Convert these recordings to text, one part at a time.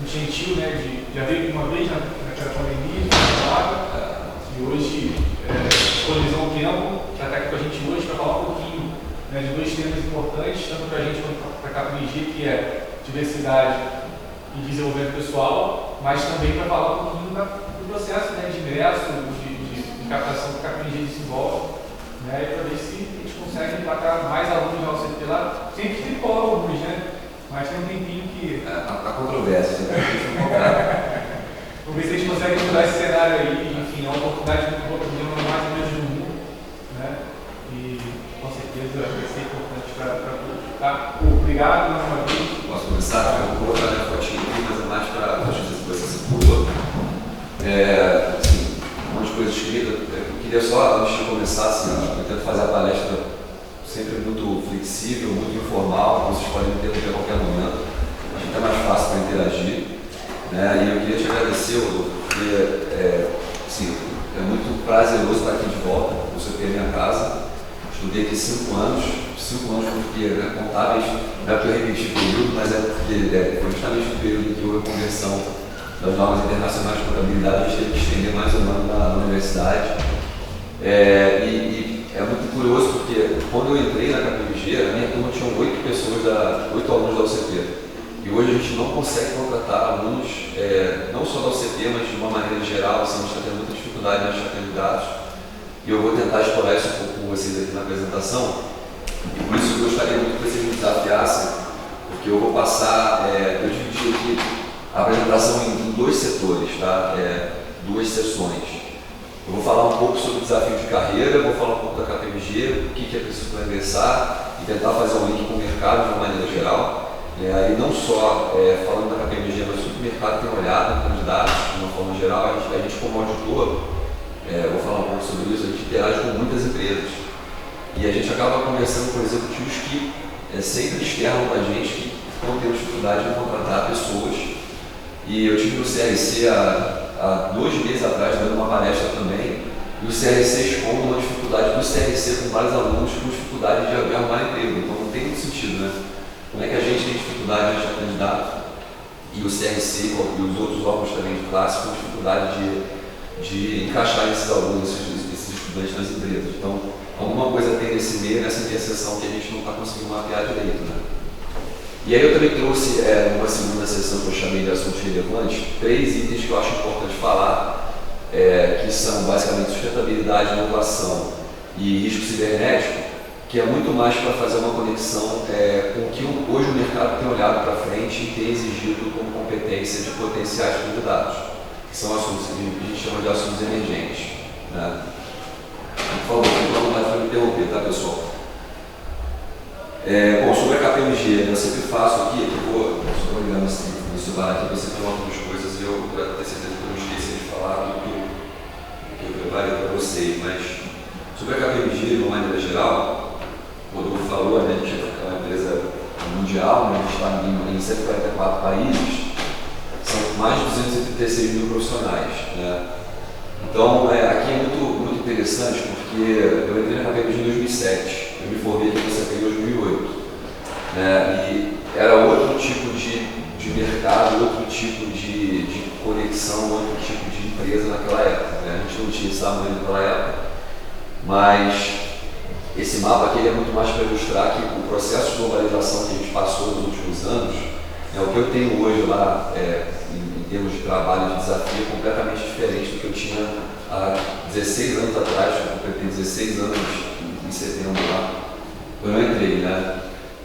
gentil, né, já veio uma vez naquela pandemia, e hoje disponibilizou um tempo para estar aqui com a gente hoje para falar um pouquinho, né, de dois temas importantes, tanto para a gente quanto para a KPMG, que é diversidade e desenvolvimento pessoal, mas também para falar um pouquinho do processo, né, de ingresso, de captação que a KPMG desenvolve, né, e para ver se a gente consegue emplacar mais alunos na UCP lá. Sempre cola alguns, né? Mas tem um tempinho que... A controvérsia, né? Vamos ver se a gente consegue mudar esse cenário aí. Enfim, é uma oportunidade muito boa para o mais ou menos do mundo, né? E com certeza vai ser importante para todos. Tá? Obrigado mais uma vez. Posso começar? Eu vou botar minha fotinha aqui, mas é mais para a gente ver se você pulou. Assim, um monte de coisa escrita. Eu queria só, antes de começar, assim, eu tento fazer a palestra sempre muito flexível, muito informal, vocês podem me interromper a qualquer momento, acho que é mais fácil para interagir, né? E eu queria te agradecer, Rodolfo, porque assim, é muito prazeroso estar aqui de volta, eu sou aqui minha casa, estudei aqui 5 anos porque contábeis, não é porque eu repeti o período, mas é porque foi justamente o período em que houve a conversão das normas internacionais de contabilidade, a gente teve que estender mais um ano na universidade. É muito curioso porque quando eu entrei na KPMG, a minha turma tinha 8 alunos da UCP. E hoje a gente não consegue contratar alunos, não só da UCP, mas de uma maneira geral, assim, a gente está tendo muita dificuldade em achar candidatos. E eu vou tentar explorar isso um pouco com vocês aqui na apresentação. E por isso eu gostaria muito que vocês me desafiassem, porque eu vou passar, eu dividi aqui a apresentação em 2 setores, tá? 2 sessões. Eu vou falar um pouco sobre o desafio de carreira, vou falar um pouco da KPMG, o que é preciso para ingressar e tentar fazer um link com o mercado de uma maneira geral. E não só falando da KPMG, mas o que o mercado tem olhado em candidatos de uma forma geral. A gente como auditor, vou falar um pouco sobre isso, a gente interage com muitas empresas. E a gente acaba conversando com executivos que sempre externam para a gente que estão tendo dificuldade em contratar pessoas. E eu tive no CRC há 2 meses atrás, dando uma palestra também, e o CRC expondo uma dificuldade do CRC com vários alunos com dificuldade de arrumar emprego. Então não tem muito sentido, né? Como é que a gente tem dificuldade de achar candidato e o CRC e os outros órgãos também de classe com dificuldade de encaixar esses alunos, esses estudantes nas empresas. Então, alguma coisa tem nesse meio, nessa interseção que a gente não está conseguindo mapear direito, né? E aí eu também trouxe, numa segunda sessão que eu chamei de assuntos relevantes, 3 itens que eu acho importante falar, que são basicamente sustentabilidade, inovação e risco cibernético, que é muito mais para fazer uma conexão com o que hoje o mercado tem olhado para frente e tem exigido como competência de potenciais candidatos, que são assuntos que a gente chama de assuntos emergentes, né? Por favor, não vou mais me interromper, tá, pessoal? Bom, sobre a KPMG, eu sempre faço aqui, eu vou só olhando assim, no celular aqui, você fala algumas coisas e eu para ter certeza que eu não esqueci de falar do que eu preparei para vocês, mas sobre a KPMG, de uma maneira geral, o Rodolfo falou, né, a gente é uma empresa mundial, né, a gente está em 144 países, são mais de 236 mil profissionais, né? Então, aqui é muito interessante porque eu entrei na KPMG em 2007, eu me formei aqui no CPI em 2008, né? E era outro tipo de mercado, outro tipo de conexão, outro tipo de empresa naquela época, né? A gente não tinha esse tamanho naquela época, mas esse mapa aqui é muito mais para ilustrar que o processo de globalização que a gente passou nos últimos anos, o que eu tenho hoje lá, em termos de trabalho, de desafio, é completamente diferente do que eu tinha há 16 anos atrás. Eu completei 16 anos em setembro lá, quando eu entrei, né?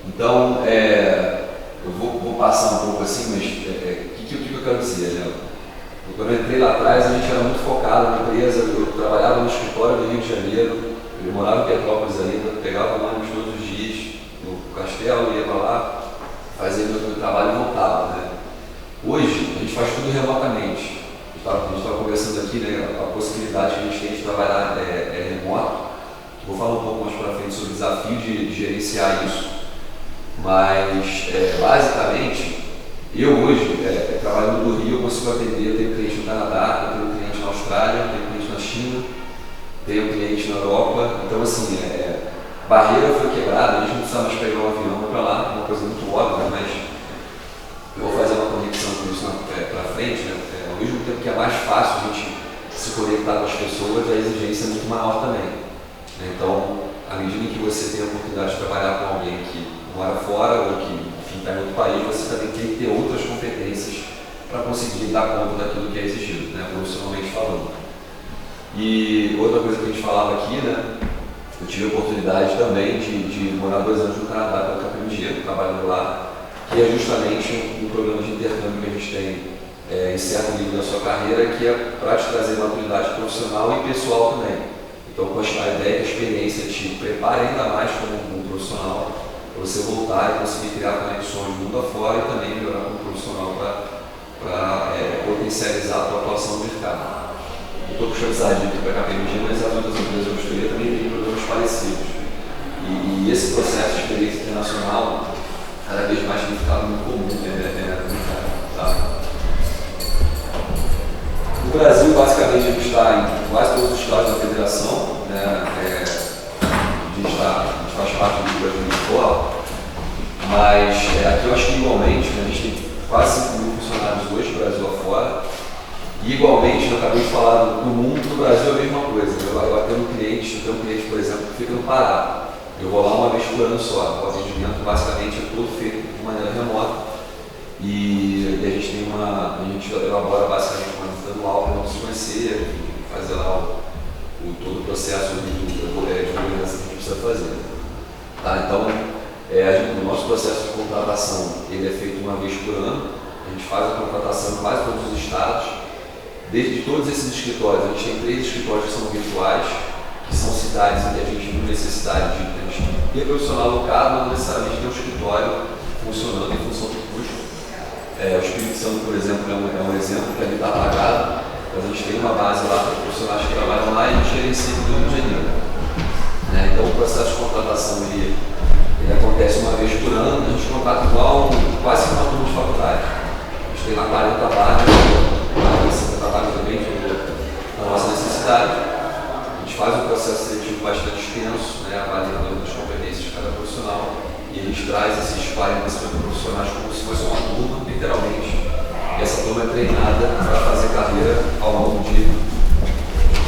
Então, eu vou passar um pouco assim, mas o que eu quero dizer, né? Quando eu entrei lá atrás, a gente era muito focado na empresa, eu trabalhava no escritório do Rio de Janeiro, eu morava em Petrópolis ainda, pegava ônibus todos os dias, no Castelo, ia para lá, fazia meu trabalho e voltava, né? Hoje, a gente faz tudo remotamente. A gente estava conversando aqui, né, a possibilidade que a gente tem de trabalhar remoto. Vou falar um pouco mais para frente sobre o desafio de gerenciar isso. Mas, basicamente, eu hoje, trabalhando no Rio, eu consigo atender. Eu tenho cliente no Canadá, eu tenho cliente na Austrália, eu tenho cliente na China, tenho cliente na Europa. Então, assim, a barreira foi quebrada, a gente não precisa mais pegar um avião para lá, uma coisa muito óbvia, mas eu vou fazer uma conexão com isso conectar com as pessoas, a exigência é muito maior também. Então, à medida em que você tem a oportunidade de trabalhar com alguém que mora fora ou que está em outro país, você também tem que ter outras competências para conseguir dar conta daquilo que é exigido, né, profissionalmente falando. E outra coisa que a gente falava aqui, né, eu tive a oportunidade também de morar 2 anos no Canadá pela KPMG, trabalhando lá, que é justamente um programa de intercâmbio que a gente tem em certo nível da sua carreira, que é para te trazer maturidade profissional e pessoal também. Então, a ideia é que a experiência te prepare ainda mais como um profissional, para você voltar e conseguir criar conexões mundo afora e também melhorar como profissional para potencializar a tua atuação no mercado. Eu estou puxando essa dica para a KPMG, mas as outras empresas de auditoria também têm programas parecidos. E esse processo de experiência internacional, cada vez mais tem ficado muito comum no mercado. Tá? No Brasil, basicamente, a gente está em quase todos os estados da federação, né? A gente faz parte do Brasil de fora, mas aqui eu acho que igualmente, né, a gente tem quase 5 mil funcionários hoje, Brasil afora, e igualmente, eu acabei de falar, no mundo, no Brasil é a mesma coisa. Eu tenho um cliente, por exemplo, que fica no Pará. Eu vou lá uma vez por ano só, o atendimento basicamente é todo feito de maneira remota. E a gente elabora basicamente uma lista anual para não se conhecer, fazer lá todo o processo de governança que a gente precisa fazer. Tá? Então, o nosso processo de contratação ele é feito uma vez por ano, a gente faz a contratação em quase todos os estados. De todos esses escritórios, a gente tem 3 escritórios que são virtuais, que são cidades em que a gente viu necessidade de ter profissional alocado, mas não necessariamente ter um escritório funcionando em função do custo. O Espírito Santo, por exemplo, é um exemplo que ali está apagado, mas a gente tem uma base lá para profissionais que trabalham lá e a gente gerencia tudo no Rio de Janeiro. Então o processo de contratação ele acontece uma vez por ano, a gente contrata igual quase uma turma de faculdade. A gente tem lá 40 vagas, você trabalha também na nossa necessidade. A gente faz um processo seletivo bastante extenso, né, avaliando as competências de cada profissional. E a gente traz esses 40, 50 profissionais como se fosse uma turma, literalmente. E essa turma é treinada para fazer carreira ao longo de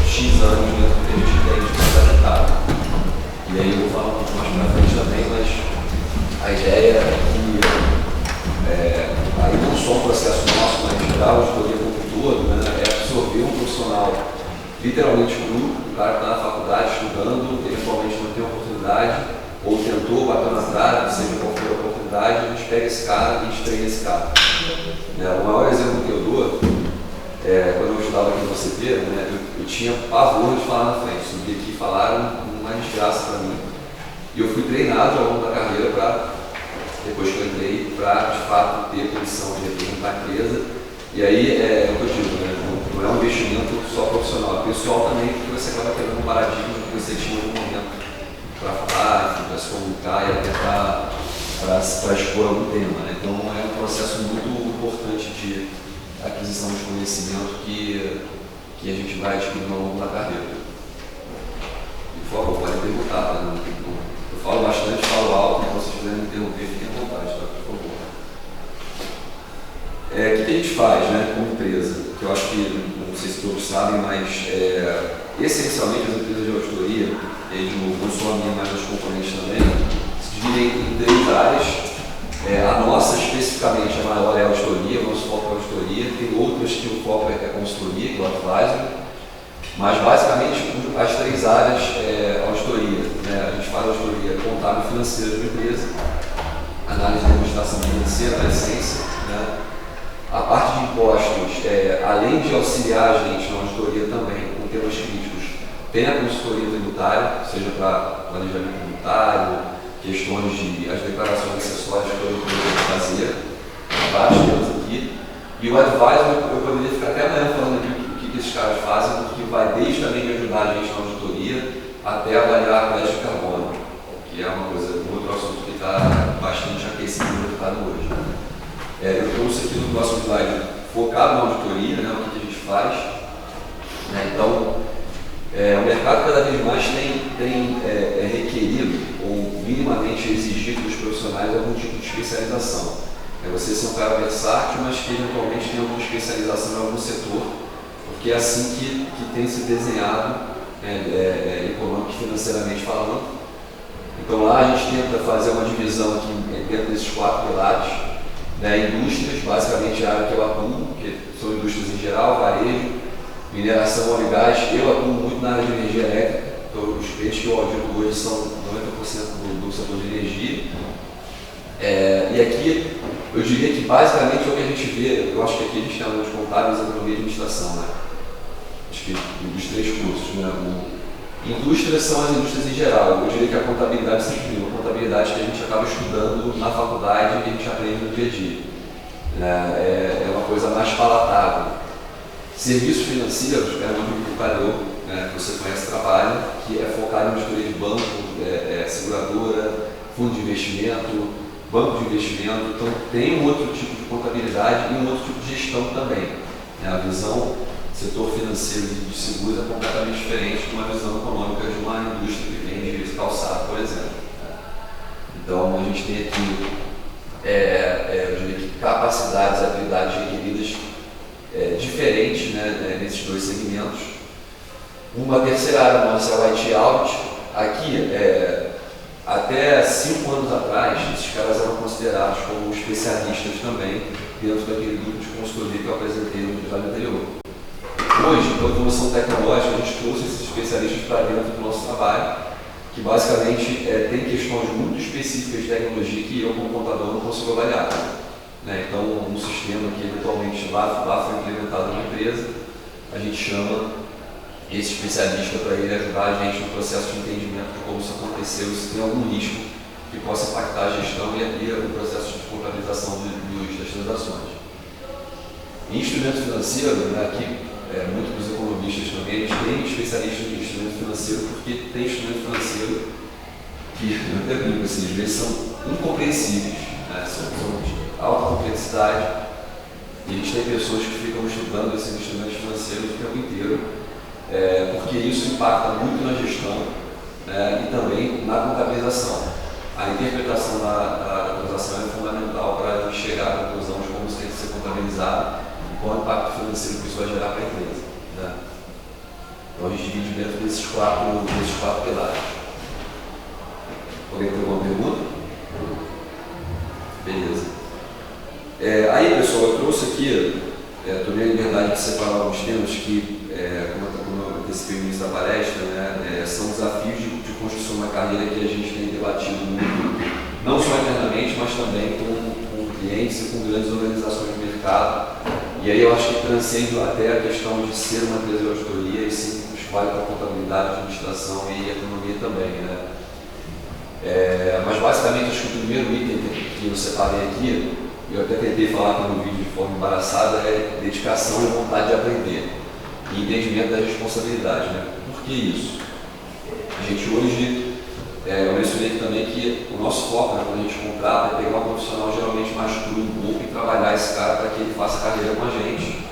X anos dentro do que a gente entende de mercado. E aí eu vou falar um pouco mais para frente também, mas a ideia é que aí não só um processo nosso, mas geral, a auditoria como um todo, né, é absorver um profissional literalmente cru, o cara que está na faculdade estudando, eventualmente não tem oportunidade, ou tentou, bateu na trave, seja qual for a oportunidade, a gente pega esse cara e a gente treina esse cara. O maior exemplo que eu dou, quando eu estudava aqui no CP, né, eu tinha pavor de falar na frente, subir aqui e falaram uma desgraça para mim. E eu fui treinado ao longo da carreira para, depois que eu entrei, para de fato ter condição de representar a empresa. E aí é o que eu digo, né, não é um investimento só profissional, é pessoal também, porque você acaba quebrando um paradigma que você tinha no momento para falar, para se comunicar e até para expor algum tema. Né? Então é um processo muito importante de aquisição de conhecimento que a gente vai adquirindo ao longo da carreira. E, por favor, pode perguntar. Tá? Eu falo bastante, falo alto, então se vocês quiserem me interromper, fiquem à vontade, tá? Por favor. O que a gente faz, né, como empresa? Que eu acho que, não sei se todos sabem, mas essencialmente as empresas de auditoria, e de novo, não só a minha, mas os componentes também, se dividem em 3 áreas. A nossa, especificamente, a maior é a auditoria, o nosso foco é a auditoria. Tem outras que o foco é a consultoria, que é o advisor. Mas, basicamente, as 3 áreas é a auditoria. Né? A gente faz a auditoria contábil e financeira de uma empresa, análise de administração financeira, na essência. Né? A parte de impostos, além de auxiliar a gente na auditoria também, com temas críticos, tem a consultoria tributária, seja para planejamento tributário, questões de as declarações acessórias que eu poderia fazer, vários temas aqui. E o advisor, eu poderia ficar até amanhã falando aqui o que esses caras fazem, porque vai desde também de ajudar a gente na auditoria até avaliar a crédito de carbono, que é uma coisa, um outro assunto que está bastante aquecido no mercado hoje. Eu trouxe aqui no próximo slide focado na auditoria, né, o que a gente faz. Então, o mercado cada vez mais tem requerido ou minimamente exigido dos profissionais algum tipo de especialização. Você ser um cara versátil, mas que eventualmente tem alguma especialização em algum setor porque é assim que tem se desenhado econômico e financeiramente falando. Então lá a gente tenta fazer uma divisão aqui dentro desses 4 pilares, né? Indústrias, basicamente a área que eu atuo, que são indústrias em geral, varejo, mineração, óleo e gás. Eu atuo muito na área de energia elétrica, então os clientes que eu audito hoje são 90% do setor de energia. E aqui eu diria que basicamente é o que a gente vê. Eu acho que aqui a gente tem alguns contábeis, economia e administração, né? Acho que dos 3 cursos, né? Indústrias são as indústrias em geral. Eu diria que a contabilidade sempre uma contabilidade que a gente acaba estudando na faculdade e a gente aprende no dia a dia. É uma coisa mais palatável. Serviços financeiros é onde o Tadeu, né, que você conhece, trabalha, que é focado em auditoria de banco, seguradora, fundo de investimento, banco de investimento. Então tem um outro tipo de contabilidade e um outro tipo de gestão também. A visão setor financeiro de seguros é completamente diferente de uma visão econômica de uma indústria que vende calçado, por exemplo. Então a gente tem aqui, eu diria que capacidades e habilidades requeridas diferentes, né, nesses 2 segmentos. Uma terceira área nossa é o IT Audit. Aqui, até 5 anos atrás, esses caras eram considerados como especialistas também dentro daquele grupo de consultoria que eu apresentei no episódio anterior. Hoje, com a evolução tecnológica, a gente trouxe esses especialistas para dentro do nosso trabalho, que basicamente tem questões muito específicas de tecnologia que eu, como contador, não consigo avaliar. Né? Então, um sistema que eventualmente lá foi implementado na empresa, a gente chama esse especialista para ele ajudar a gente no processo de entendimento de como isso aconteceu, se tem algum risco que possa impactar a gestão e o processo de contabilização das transações. Em instrumento financeiro, né, aqui, muito dos economistas também, a gente tem especialistas em instrumento financeiro, porque tem instrumento financeiro que, eu até brinco assim, às vezes são incompreensíveis, né? São de alta complexidade, e a gente tem pessoas que ficam estudando esses instrumentos financeiros o tempo inteiro, porque isso impacta muito na gestão, né, e também na contabilização. A interpretação da transação é fundamental para a gente chegar à conclusão de como isso tem que ser contabilizado, qual o impacto financeiro que isso vai gerar para a empresa. Né? Então a gente divide dentro desses 4 pilares. Alguém tem alguma pergunta? Beleza. Aí pessoal, eu trouxe aqui, tomei a liberdade de separar alguns temas que, como eu antecipei no início da palestra, né, são desafios de construção de uma carreira que a gente tem debatido muito, não só internamente, mas também com clientes e com grandes organizações do mercado. E aí eu acho que transcende até a questão de ser uma empresa de auditoria e sim vale para a contabilidade, administração e economia também, né? Mas basicamente acho que o primeiro item que eu separei aqui, eu até tentei falar aqui no vídeo de forma embaraçada, é dedicação e vontade de aprender e entendimento da responsabilidade, né? Por que isso? A gente hoje, eu mencionei aqui também que o nosso foco, né, quando a gente contrata, é pegar um profissional geralmente mais cru um pouco e trabalhar esse cara para que ele faça carreira com a gente.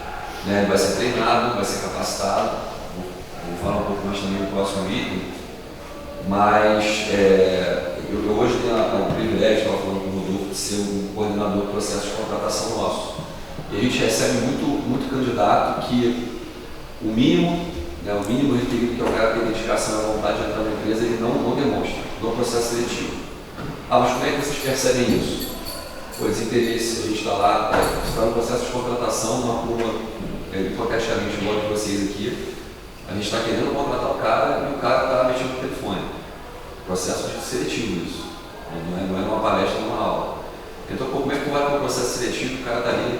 Né? Ele vai ser treinado, vai ser capacitado. Vou falar um pouco mais também no próximo item. Mas eu hoje tenho o privilégio, estava falando com o Rodolfo, de ser um coordenador do processo de contratação nosso. E a gente recebe muito candidato que o mínimo requerido que é o cara ter dedicação e a vontade de entrar na empresa, ele não demonstra no processo seletivo. Mas como é que vocês percebem isso? O desinteresse, a gente está lá, está no processo de contratação, numa turma, hipoteticamente igual de vocês aqui, a gente está querendo contratar o cara e o cara está mexendo no telefone. Processo seletivo isso, não é numa palestra, numa aula. Então, como é que vai para o processo seletivo, o cara está ali,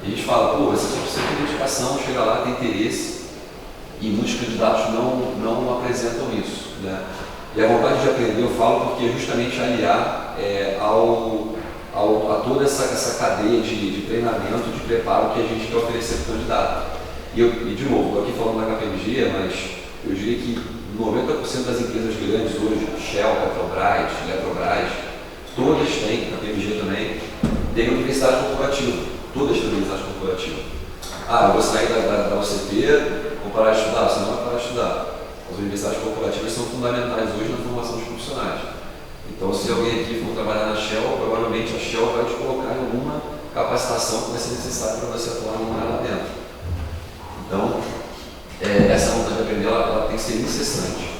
e a gente fala, você só precisa ter dedicação, chega lá, tem interesse, e muitos candidatos não apresentam isso. Né? E a vontade de aprender eu falo porque é justamente aliar a toda essa cadeia de treinamento, de preparo que a gente quer oferecer para o candidato. E de novo, estou aqui falando da KPMG, mas eu diria que 90% das empresas grandes hoje, Shell, Petrobras, Eletrobras, todas têm, KPMG também, tem universidade corporativa, todas têm universidade corporativa. Eu vou sair da UCP, vou parar de estudar, você não vai parar de estudar. As universidades corporativas são fundamentais hoje na formação dos profissionais. Então, se alguém aqui for trabalhar na Shell, provavelmente a Shell vai te colocar em alguma capacitação que vai ser necessária para você atuar numa área lá dentro. Então, essa vontade de aprender, ela tem que ser incessante.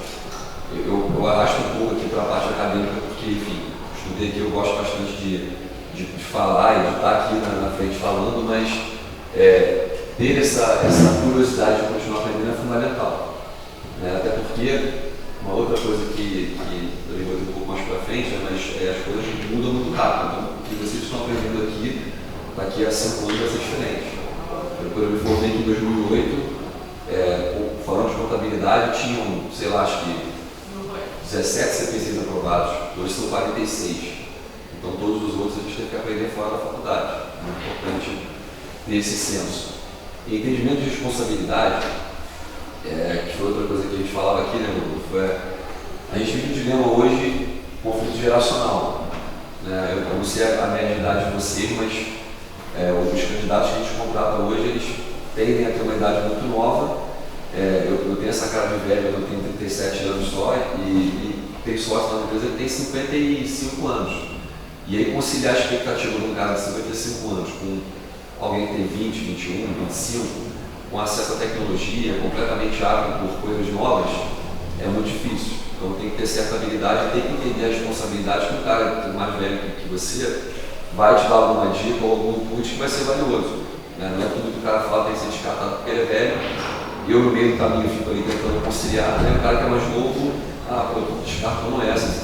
Eu arrasto um pouco aqui para a parte acadêmica, porque, enfim, estudei aqui, eu gosto bastante de falar e de estar aqui na frente falando, mas ter essa curiosidade de continuar aprendendo é fundamental. Né? Até porque, uma outra coisa que eu vou ter um pouco mais para frente, mas as coisas mudam muito rápido. Então, o que vocês estão aprendendo aqui, daqui a 5 anos vai ser diferente. Eu me formei aqui em 2008, falando de contabilidade, tinham, sei lá, acho que 17 CPCs aprovados, hoje são 46. Então todos os outros a gente tem que aprender fora da faculdade. É muito importante ter esse senso. E entendimento de responsabilidade, que foi outra coisa que a gente falava aqui, né, Rodolfo? A gente vive um dilema hoje, conflito geracional. Né? Eu não sei a média de idade de vocês, mas os candidatos que a gente contrata hoje, eles tendem a ter uma idade muito nova. Eu tenho essa cara de velho, eu tenho 37 anos só e tenho sócio na empresa que tem 55 anos. E aí conciliar a expectativa de um cara de 55 anos com alguém que tem 20, 21, 25, com acesso à tecnologia, completamente ávido por coisas novas, é muito difícil. Então tem que ter certa habilidade, tem que entender a responsabilidade que um cara mais velho que você vai te dar alguma dica ou algum input que vai ser valioso. Né? Não é tudo que o cara fala tem que ser descartado porque ele é velho. Eu no meio do caminho fico ali tentando conciliar. Né? O cara que é mais novo, eu estou descartando essas.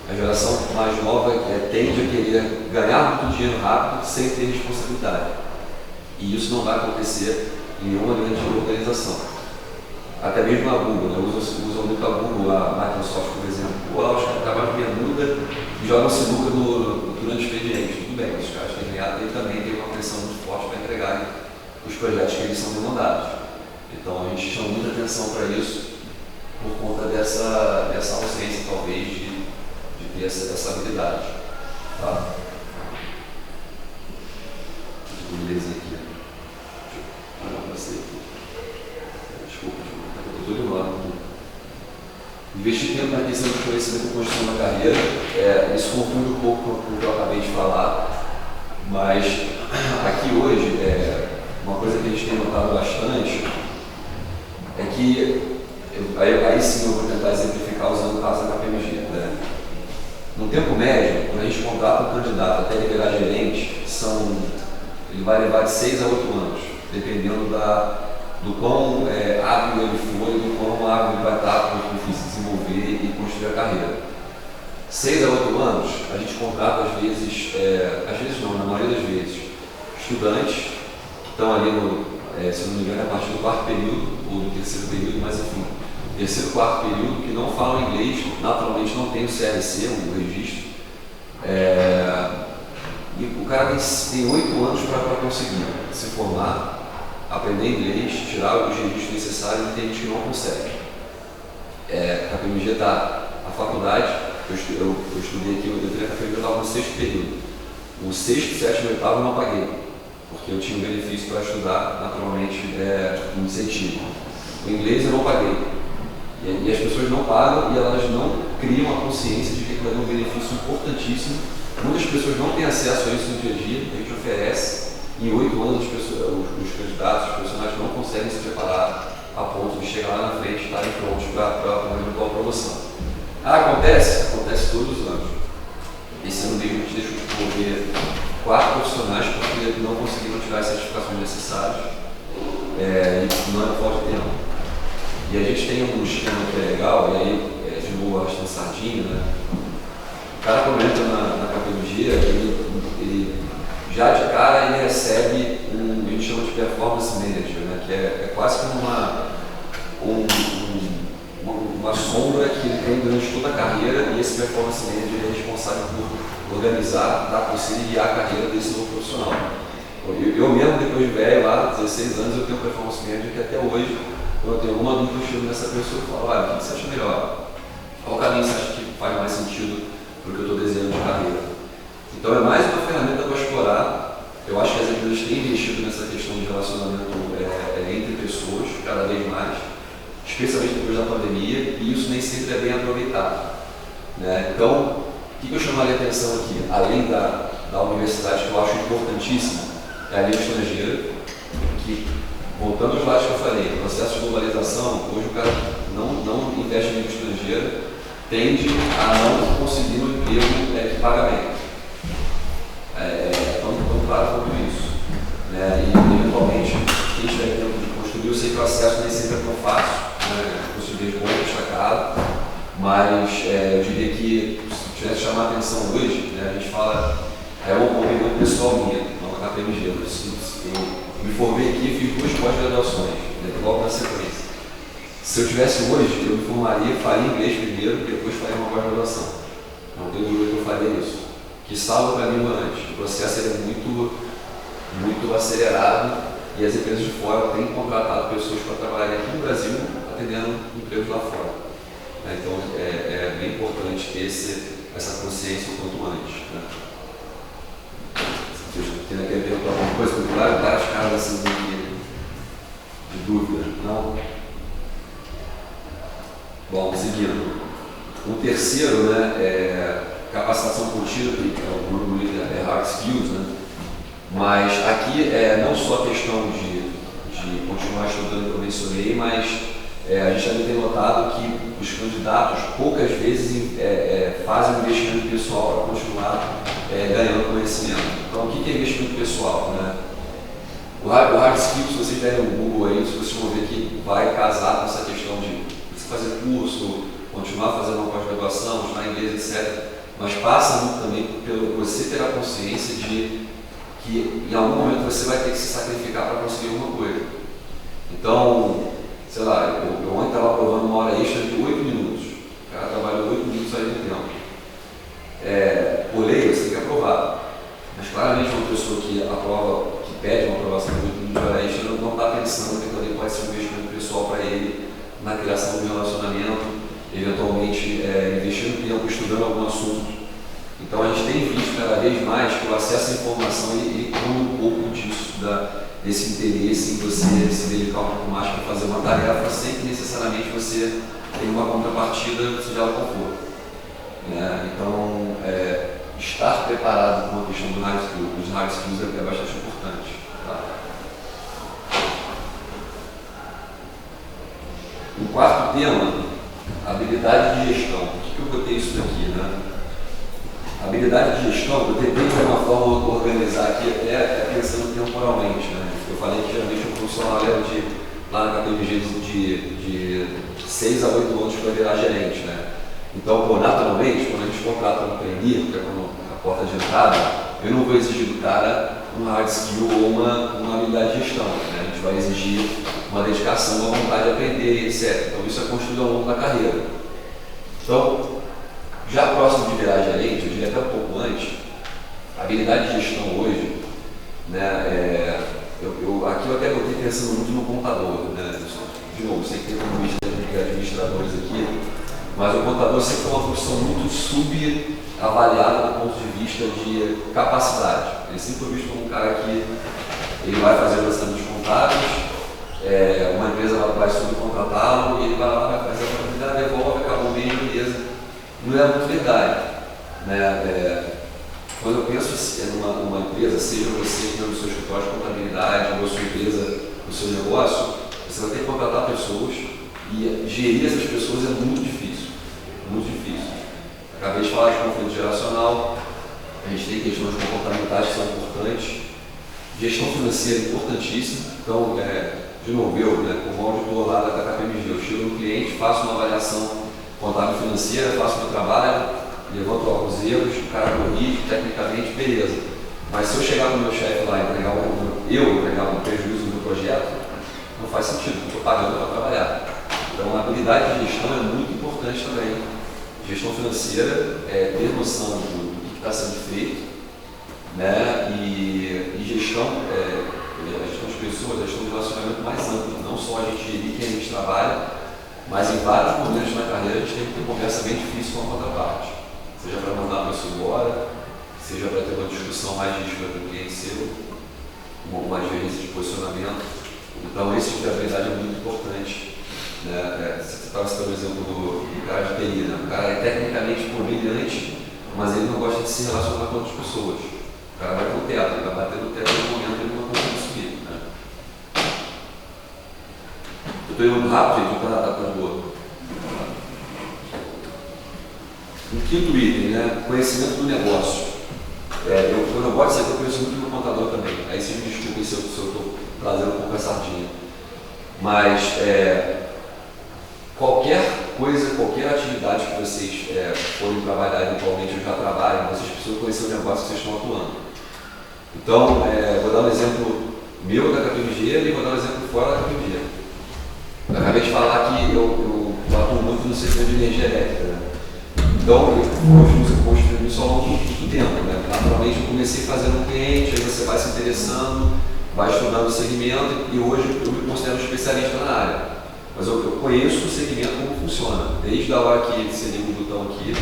A geração mais nova tende a querer ganhar muito dinheiro rápido sem ter responsabilidade. E isso não vai acontecer em nenhuma grande organização. Até mesmo a Google, né? Usam muito a Google, a Microsoft, por exemplo. Lá os caras trabalham com bermuda e jogam sinuca durante o expediente. Tudo bem, os caras têm ganhado e também tem uma pressão muito forte para entregarem os projetos que eles são demandados. Então a gente chama muita atenção para isso por conta dessa ausência, talvez, de ter essa habilidade. Tá? Beleza aqui. Desculpa, eu estou demorando. Investir tempo na questão de conhecimento e construção da carreira, isso confunde um pouco com o que eu acabei de falar, mas aqui hoje, uma coisa que a gente tem notado bastante é que, aí sim eu vou tentar exemplificar usando o caso da KPMG. Né? No tempo médio, quando a gente contrata um candidato até ele virar gerente, ele vai levar de 6 a 8 anos, dependendo do quão hábil ele for e do quão hábil ele vai estar para se desenvolver e construir a carreira. 6 a 8 anos, a gente contrata às vezes não, na maioria das vezes, estudantes que estão ali se não me engano, a partir do 4º período ou do 3º período, mas enfim, 3º, 4º período, que não falam inglês, naturalmente não tem o CRC, o registro. E o cara tem 8 anos para conseguir se formar, aprender inglês, tirar os registros necessários e tem gente que não consegue. A KPMG está na faculdade, eu estudei aqui, eu entrei na KPMG, eu estava no 6º período. O 6º, 7º e 8º eu não paguei, porque eu tinha um benefício para estudar, naturalmente, um incentivo. O inglês eu não paguei. E as pessoas não pagam e elas não criam a consciência de que aquilo é um benefício importantíssimo. Muitas pessoas não têm acesso a isso no dia a dia, a gente oferece. Em 8 anos, os candidatos, os profissionais não conseguem se preparar a ponto de chegar lá na frente e estarem prontos para uma eventual promoção. Acontece? Acontece todos os anos. Esse ano mesmo a gente deixou de promover 4 profissionais porque não conseguiram tirar as certificações necessárias e não era falta de tempo. E a gente tem um esquema que é legal, e aí, de novo, arrastando sardinha, né? O cara, quando entra na KPMG, ele já de cara ele recebe a gente chama de performance manager, né? Que é quase como uma sombra que ele tem durante toda a carreira, e esse performance manager é responsável por organizar, dar conselho e guiar a carreira desse novo profissional. Eu mesmo, depois de velho, lá, 16 anos, eu tenho um performance manager que até hoje, quando eu tenho alguma dúvida, eu chego nessa pessoa e falo, olha, o que você acha melhor? Qual caminho você acha que faz mais sentido para o que eu estou desenhando de carreira? Então é mais uma ferramenta para explorar. Eu acho que as empresas têm investido nessa questão de relacionamento entre pessoas, cada vez mais, especialmente depois da pandemia, e isso nem sempre é bem aproveitado. Né? Então, o que eu chamaria a atenção aqui, além da universidade, que eu acho importantíssima, é a língua estrangeira, que voltando aos lados que eu falei, o processo de globalização, hoje o cara não investe em língua estrangeira, tende a não conseguir um emprego que paga bem. Tão claro quanto isso. Né? E, eventualmente, quem estiver tentando de construir, eu sei que o acesso nem sempre é tão fácil, né? Construir bom, destacado, mas eu diria que, se tivesse chamar a atenção hoje, né, a gente fala, é uma opinião pessoal minha, não na KPMG. Eu me formei aqui e fiz 2 pós-graduações, né, logo na sequência. Se eu tivesse hoje, eu me formaria, faria inglês primeiro, depois faria uma pós-graduação. Não tenho dúvida que eu faria isso. Que salva para mim antes. O processo é muito acelerado e as empresas de fora têm contratado pessoas para trabalhar aqui no Brasil, atendendo empregos lá fora. Então é bem importante ter essa consciência o quanto antes. Né? Se vocês querem perguntar alguma coisa, porque várias caras assim de dúvida. Não? Bom, seguindo. O terceiro, né, é capacitação contínua, que é o grupo é hard skills, né? Mas aqui não só a questão de continuar estudando, que eu mencionei, mas a gente também tem notado que os candidatos poucas vezes fazem um investimento pessoal para continuar ganhando conhecimento. Então, o que é investimento pessoal? Né? O hard skills, se vocês derem um Google aí, vocês vão ver que vai casar com essa questão de você fazer curso, continuar fazendo uma pós-graduação, estudar inglês, etc. Mas passa muito também pelo você ter a consciência de que em algum momento você vai ter que se sacrificar para conseguir alguma coisa. Então, sei lá, eu ontem estava aprovando uma hora extra de 8 minutos. O cara trabalhou 8 minutos aí no tempo. Por lei, você tem que aprovar. Mas claramente uma pessoa que aprova, que pede uma aprovação de 8 minutos de hora extra, não está pensando que também pode ser um investimento pessoal para ele na criação de um relacionamento, eventualmente investindo tempo, estudando algum assunto. Então a gente tem visto cada vez mais que o acesso à informação ele come um pouco disso, desse interesse em você se dedicar um pouco mais para fazer uma tarefa sem que necessariamente você tenha uma contrapartida, seja ela qual for. Né? Então, estar preparado com a questão dos hard skills é bastante importante. Tá? O quarto tema, habilidade de gestão. Por que eu botei isso daqui? Né? Habilidade de gestão, eu tentei de alguma forma organizar aqui, até pensando temporalmente. Né? Eu falei que geralmente o profissional leva lá na KPMG de 6 a 8 anos para virar gerente. Né? Então, naturalmente, quando a gente contrata um trainee, que é a porta de entrada, eu não vou exigir do cara um hard skill ou uma habilidade de gestão. Né? A gente vai exigir uma dedicação, uma vontade de aprender, etc. Então, isso é construído ao longo da carreira. Então, já próximo de virar gerente, eu diria até um pouco antes, a habilidade de gestão hoje, né, aqui eu até estou pensando muito no contador, né, de novo, sei que tem economistas e administradores aqui, mas o contador sempre foi uma profissão muito subavaliada do ponto de vista de capacidade. Ele sempre foi visto como um cara que ele vai fazer os lançamentos contábeis, uma empresa vai subcontratá-lo e ele vai lá, vai fazer a contabilidade, devolve, acabou bem, beleza. Não é muito verdade. Né? Quando eu penso numa empresa, seja você tendo o seu escritório de contabilidade, ou a sua empresa, o seu negócio, você vai ter que contratar pessoas e gerir essas pessoas é muito difícil. Muito difícil. Acabei de falar de conflito geracional, a gente tem questões comportamentais que são importantes, gestão financeira é importantíssima. Então, de novo, né, como auditor lá da KPMG, eu chego no cliente, faço uma avaliação contábil financeira, faço meu trabalho, levanto alguns erros, o cara corrige, tecnicamente, beleza. Mas se eu chegar no meu chefe lá e entregar um prejuízo no meu projeto, não faz sentido, porque eu estou pagando para trabalhar. Então a habilidade de gestão é muito importante também. Gestão financeira ter noção do que está sendo feito, né? E gestão, a gestão de pessoas, a gestão de relacionamento mais amplo, não só a gente gerir quem a gente trabalha, mas em vários momentos na carreira a gente tem que ter conversa bem difícil com a contraparte. Seja para mandar a pessoa embora, seja para ter uma discussão mais rígida com o cliente seu, uma diferença de posicionamento. Então esse tipo de habilidade é muito importante. Né? Você estava citando o exemplo do cara de TI, né? O cara é tecnicamente brilhante, mas ele não gosta de se relacionar com outras pessoas. O cara vai para o teto, ele vai bater no teto no momento que ele não consegue subir. Né? estou indo rápido, gente, tá de boa. O quinto item, né? Conhecimento do negócio. Eu não posso dizer que eu conheço muito do contador também. Aí vocês me desculpem se eu estou trazendo um pouco a sardinha. Mas qualquer coisa, qualquer atividade que vocês forem trabalhar eventualmente ou já trabalhem, vocês precisam conhecer o negócio que vocês estão atuando. Então, vou dar um exemplo meu da KPMG e vou dar um exemplo fora da KPMG. Eu acabei de falar que eu atuo muito no setor de energia elétrica. Né? Então, eu construí isso ao longo do tempo. Né? Naturalmente, eu comecei fazendo um cliente, aí você vai se interessando, vai estudando o segmento e hoje eu me considero um especialista na área. Mas eu conheço o segmento como funciona, desde a hora que você liga o botão aqui,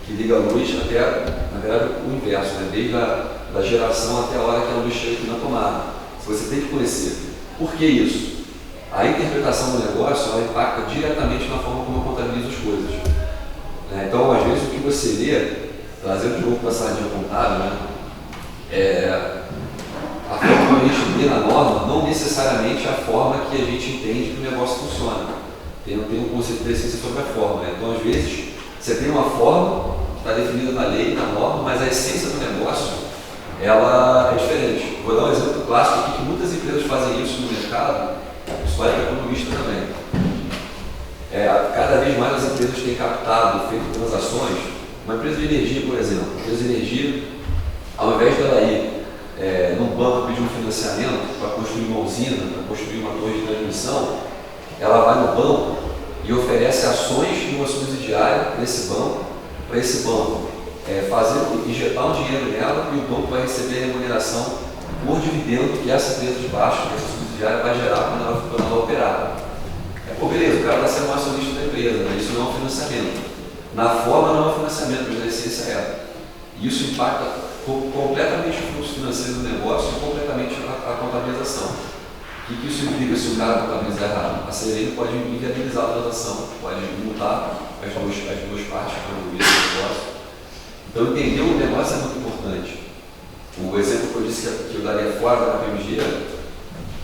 que liga a luz, até, na verdade, o inverso, né? Desde a geração até a hora que a luz chega aqui na tomada. Você tem que conhecer. Por que isso? A interpretação do negócio ela impacta diretamente na forma como eu contabilizo as coisas. Né? Então, às vezes, o que você lê, trazendo de novo para a sardinha contábil, né? A forma como a gente lê na norma não necessariamente é a forma que a gente entende que o negócio funciona. Tem um conceito de essência sobre a forma. Né? Então, às vezes, você tem uma forma que está definida na lei, na norma, mas a essência do negócio ela é diferente. Vou dar um exemplo clássico aqui que muitas empresas fazem isso no mercado, história de economista também. Cada vez mais as empresas têm captado, feito transações. Uma empresa de energia, por exemplo, uma empresa de energia, ao invés dela ir num banco pedir um financiamento para construir uma usina, para construir uma torre de transmissão, ela vai no banco e oferece ações de uma subsidiária nesse banco, para esse banco injetar um dinheiro nela e o banco vai receber a remuneração por dividendo que essa empresa de baixo, que essa subsidiária vai gerar quando ela operar. Beleza, o cara está sendo um acionista da empresa, né? Isso não é um financiamento. Na forma não é um financiamento, mas na essência é. E isso impacta completamente o fluxo financeiro do negócio e completamente a contabilização. O que isso implica se o cara contabilizar errado? A CRM pode inviabilizar a transação, pode multar as duas partes envolvidas no negócio. Então, entender o negócio é muito importante. O exemplo que eu disse que eu daria fora da KPMG,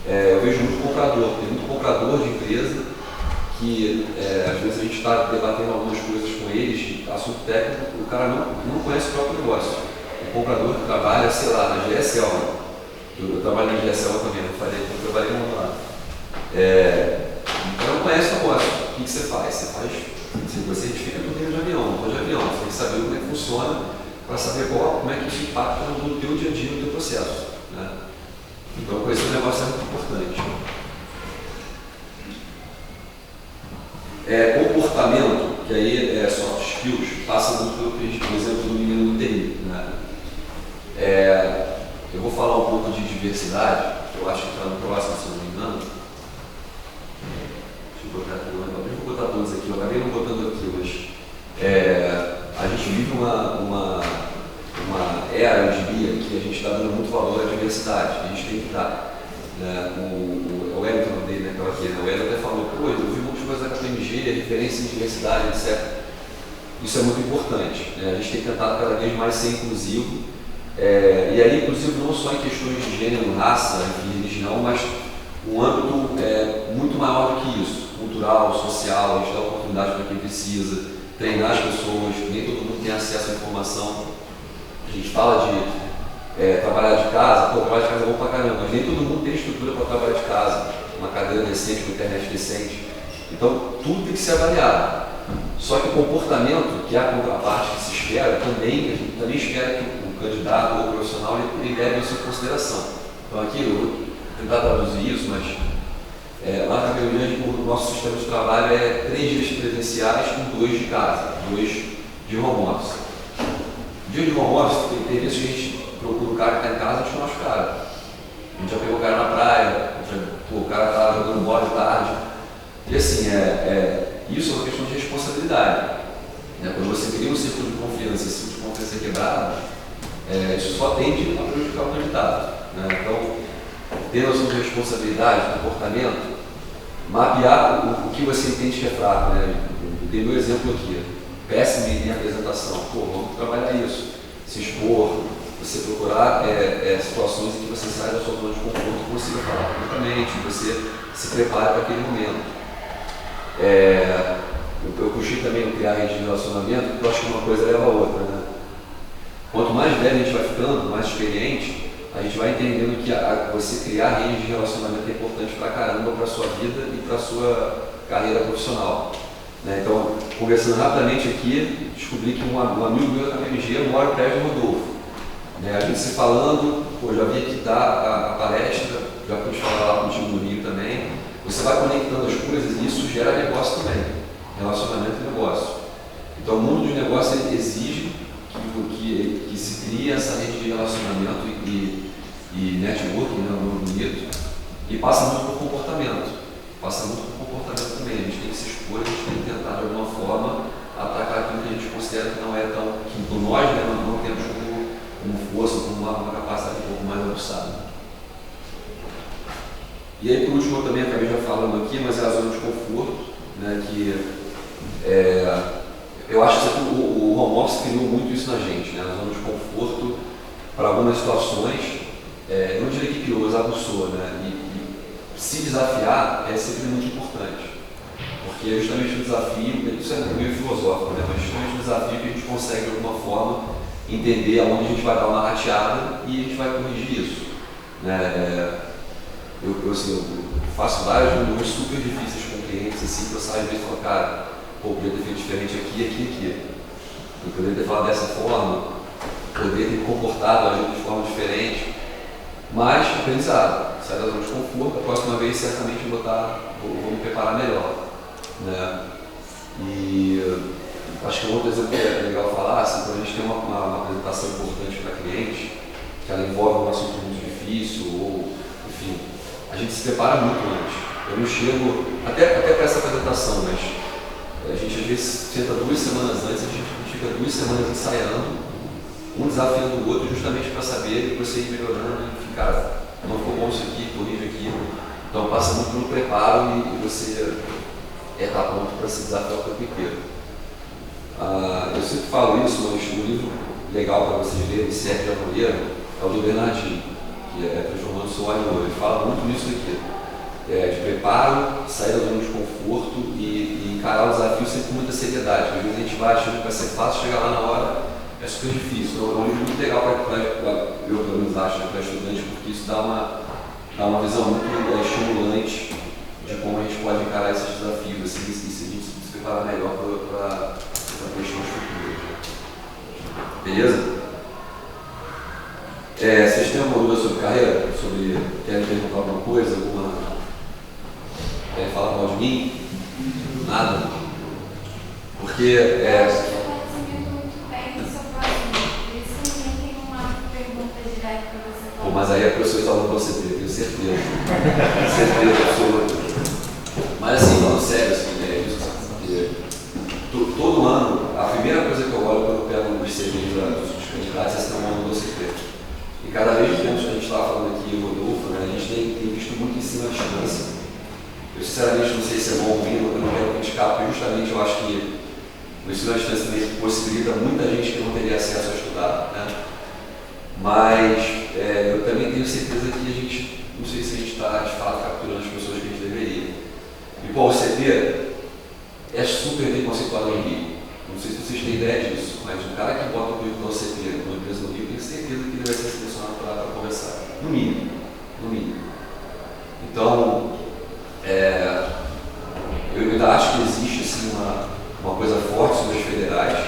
eu vejo muito comprador. Tem muito comprador de empresa que, às vezes, a gente está debatendo algumas coisas com eles, assunto técnico, o cara não conhece o próprio negócio. O comprador que trabalha, sei lá, na GSL. Eu trabalho na GSL também, eu trabalhei no lá. Então, não conhece o negócio. O que você faz? Você identifica tudo de avião, não de avião. Você tem que saber como é que funciona para saber como é que isso impacta no teu dia a dia, no teu processo. Né? Então, conhecer o negócio é muito importante. Comportamento, que aí é soft skills, passa muito pelo que a gente, por exemplo, do menino do TI. Né? Eu vou falar um pouco de diversidade, que eu acho que está no próximo, se não me engano. Deixa eu botar aqui, eu vou botar todos aqui, eu acabei não botando aqui, mas a gente vive uma era, eu diria, que a gente está dando muito valor à diversidade, a gente tem que dar. Né? O Wellington dele, né, que estava aqui, né? O Wellington até falou, eu vi muitas coisas da KPMG, referência em diversidade, etc. Isso é muito importante, né? A gente tem tentado cada vez mais ser inclusivo, e aí inclusive não só em questões de gênero, raça, enfim, religião, mas um âmbito muito maior do que isso, cultural, social, a gente dá oportunidade para quem precisa, treinar as pessoas, nem todo mundo tem acesso à informação. A gente fala de trabalhar de casa, trabalhar de casa é bom pra caramba, mas nem todo mundo tem estrutura para trabalhar de casa, uma cadeira decente, uma internet decente. Então, tudo tem que ser avaliado. Só que o comportamento, que é a contraparte que se espera, também espera que o candidato ou o profissional ele leve isso em consideração. Então, aqui eu vou tentar traduzir isso, mas lá na KPMG, o nosso sistema de trabalho é 3 dias presenciais com 2 de casa, 2 de home office. Dia de home office, tem vezes que a gente procura o cara que está em casa, a gente não acha o cara. A gente já pegou o cara na praia, o cara está jogando bola de tarde. E assim, isso é uma questão de responsabilidade. Né? Quando você cria um círculo de confiança, esse círculo de confiança é quebrado, isso só tende a prejudicar o candidato. Né? Então, ter noção de responsabilidade, comportamento, mapear o que você entende que é fraco. Né? Eu dei meu exemplo aqui, péssimo em apresentação. Vamos trabalhar isso. Se expor, você procurar situações em que você sai da sua zona de conforto e consiga falar publicamente, você se prepare para aquele momento. Eu puxei também no criar rede de relacionamento, porque eu acho que uma coisa leva a outra, né? Quanto mais velho a gente vai ficando, mais experiente, a gente vai entendendo que você criar rede de relacionamento é importante pra caramba para a sua vida e para a sua carreira profissional. Né? Então, conversando rapidamente aqui, descobri que um amigo meu da KPMG mora perto do Rodolfo. Né? A gente se falando, já vim aqui dar a palestra, já pude falar lá contigo no Rio também. Você vai conectando as coisas e isso gera negócio também, relacionamento e negócio. Então, o mundo de negócio exige que se crie essa rede de relacionamento e networking, né, no bonito, e passa muito por comportamento. Passa muito por comportamento também. A gente tem que se expor, a gente tem que tentar de alguma forma atacar aquilo que a gente considera que não é tão. Que nós, né, não temos como força, como uma capacidade um pouco mais aguçada. E aí, por último, eu também acabei já falando aqui, mas é a zona de conforto, né, eu acho que o home office criou muito isso na gente, né, a zona de conforto para algumas situações, eu não diria que criou, mas aguçou, né, e se desafiar é sempre muito importante, porque é justamente o desafio, isso é meio filosófico, né, mas justamente o desafio que a gente consegue de alguma forma entender aonde a gente vai dar uma rateada e a gente vai corrigir isso, né. Eu faço várias reuniões super difíceis com clientes, assim, que eu saio às vezes e falo, cara, poderia ter feito diferente aqui. Eu poderia ter falado dessa forma, poderia ter me comportado, agindo de forma diferente, mas aprendizado, sai da zona de conforto, a próxima vez certamente vou me preparar melhor, né? E acho que um outro exemplo que é legal falar, assim, quando a gente tem uma apresentação importante para cliente, que ela envolve um assunto muito difícil, ou, enfim, a gente se prepara muito antes. Eu não chego, até para essa apresentação, mas a gente às vezes senta 2 semanas antes, a gente fica 2 semanas ensaiando, um desafiando o outro, justamente para saber que você ir melhorando e ficar, não ficou bom isso aqui, corrige aquilo. Então passa muito pelo preparo e você está pronto para se desafiar o tempo inteiro. Eu sempre falo isso, mas um livro legal para vocês lerem, Sérgio Amoreira, é o do Bernardinho, que é Transformando o Sonho em Ouro. Ele fala muito nisso aqui, de preparo, sair da zona de conforto e encarar o desafio sempre com muita seriedade. Às vezes a gente vai achando que vai ser fácil, chegar lá na hora é super difícil. Então, é um livro muito legal para eu, pelo menos, acho, para estudante, porque isso dá uma visão muito estimulante de como a gente pode encarar esses desafios, assim, e se a gente se preparar melhor para questões futuras. Beleza? Vocês têm alguma dúvida sobre carreira? Querem perguntar alguma coisa? Querem falar mal de mim? Nada? Porque eu acho que eu resumindo muito bem do seu próximo. Por isso ninguém tem uma pergunta direta para você falar. Mas aí a professora está falando para você ter, tenho certeza. Certeza absoluta. Mas assim, falando sério, todo ano, a primeira coisa que eu olho quando eu pego os CVs dos candidatos é se tem um ano do CP. E cada vez que a gente estava falando aqui, o Rodolfo, né, a gente tem visto muito ensino à distância. Eu sinceramente não sei se é bom ou ruim, eu não quero criticar, porque justamente eu acho que o ensino à distância também possibilita muita gente que não teria acesso a estudar, né? Mas eu também tenho certeza que a gente, não sei se a gente está de fato capturando as pessoas que a gente deveria. E o CP é super bem conceituado no Rio. Não sei se vocês têm ideia disso, mas o cara que bota o currículo do CP numa empresa no Rio, tem certeza que ele vai ser selecionado para conversar. No mínimo. Então, eu ainda acho que existe assim, uma coisa forte sobre as federais,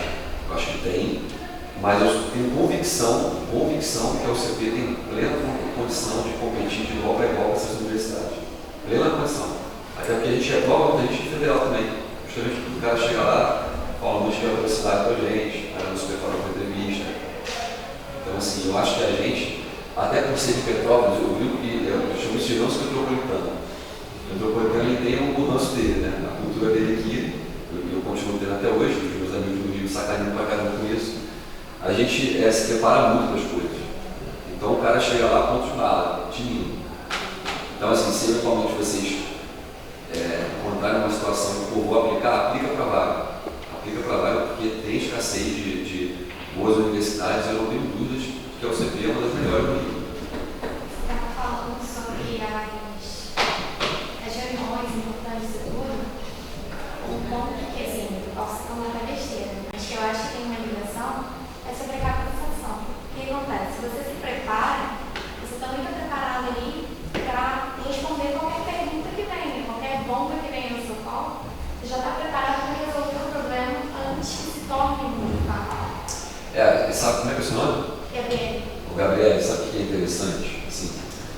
eu acho que tem, mas eu tenho convicção que a UCP tem plena condição de competir de igual para igual com essas universidades. Plena condição. Até porque a gente é igual a gente federal também. Justamente porque o cara chega lá, fala muito de velocidade com a gente, aí não se prepara para entrevista. Então, assim, eu acho que a gente, até por ser de Petrópolis, eu vi que eu chamo isso de ranço metropolitano. O metropolitano ele tem o ranço dele, né? A cultura dele aqui, eu continuo tendo até hoje, os meus amigos do Rio sacaneando pra caramba com isso. A gente se prepara muito para as coisas. Então o cara chega lá, ponto de bala, tinindo. Então, assim, se eventualmente vocês encontrarem uma situação que eu vou aplica para vaga. Aplica para vaga porque tem escassez de boas universidades, eu não tenho dúvidas que a UCP é uma das melhores do Rio. Você estava falando sobre as reuniões importantes e tudo. ponto que, assim, eu posso comentar besteira, mas que eu acho que tem uma ligação, é sobre a capacitação. O que acontece? Se você se prepara, você também está preparado ali para responder qualquer pergunta que venha, qualquer bomba que venha no seu colo, você já está preparado para resolver o problema antes que se torne muito fatal. E sabe como é que é o seu nome? Gabriel. O Gabriel, sabe o que é interessante? Assim,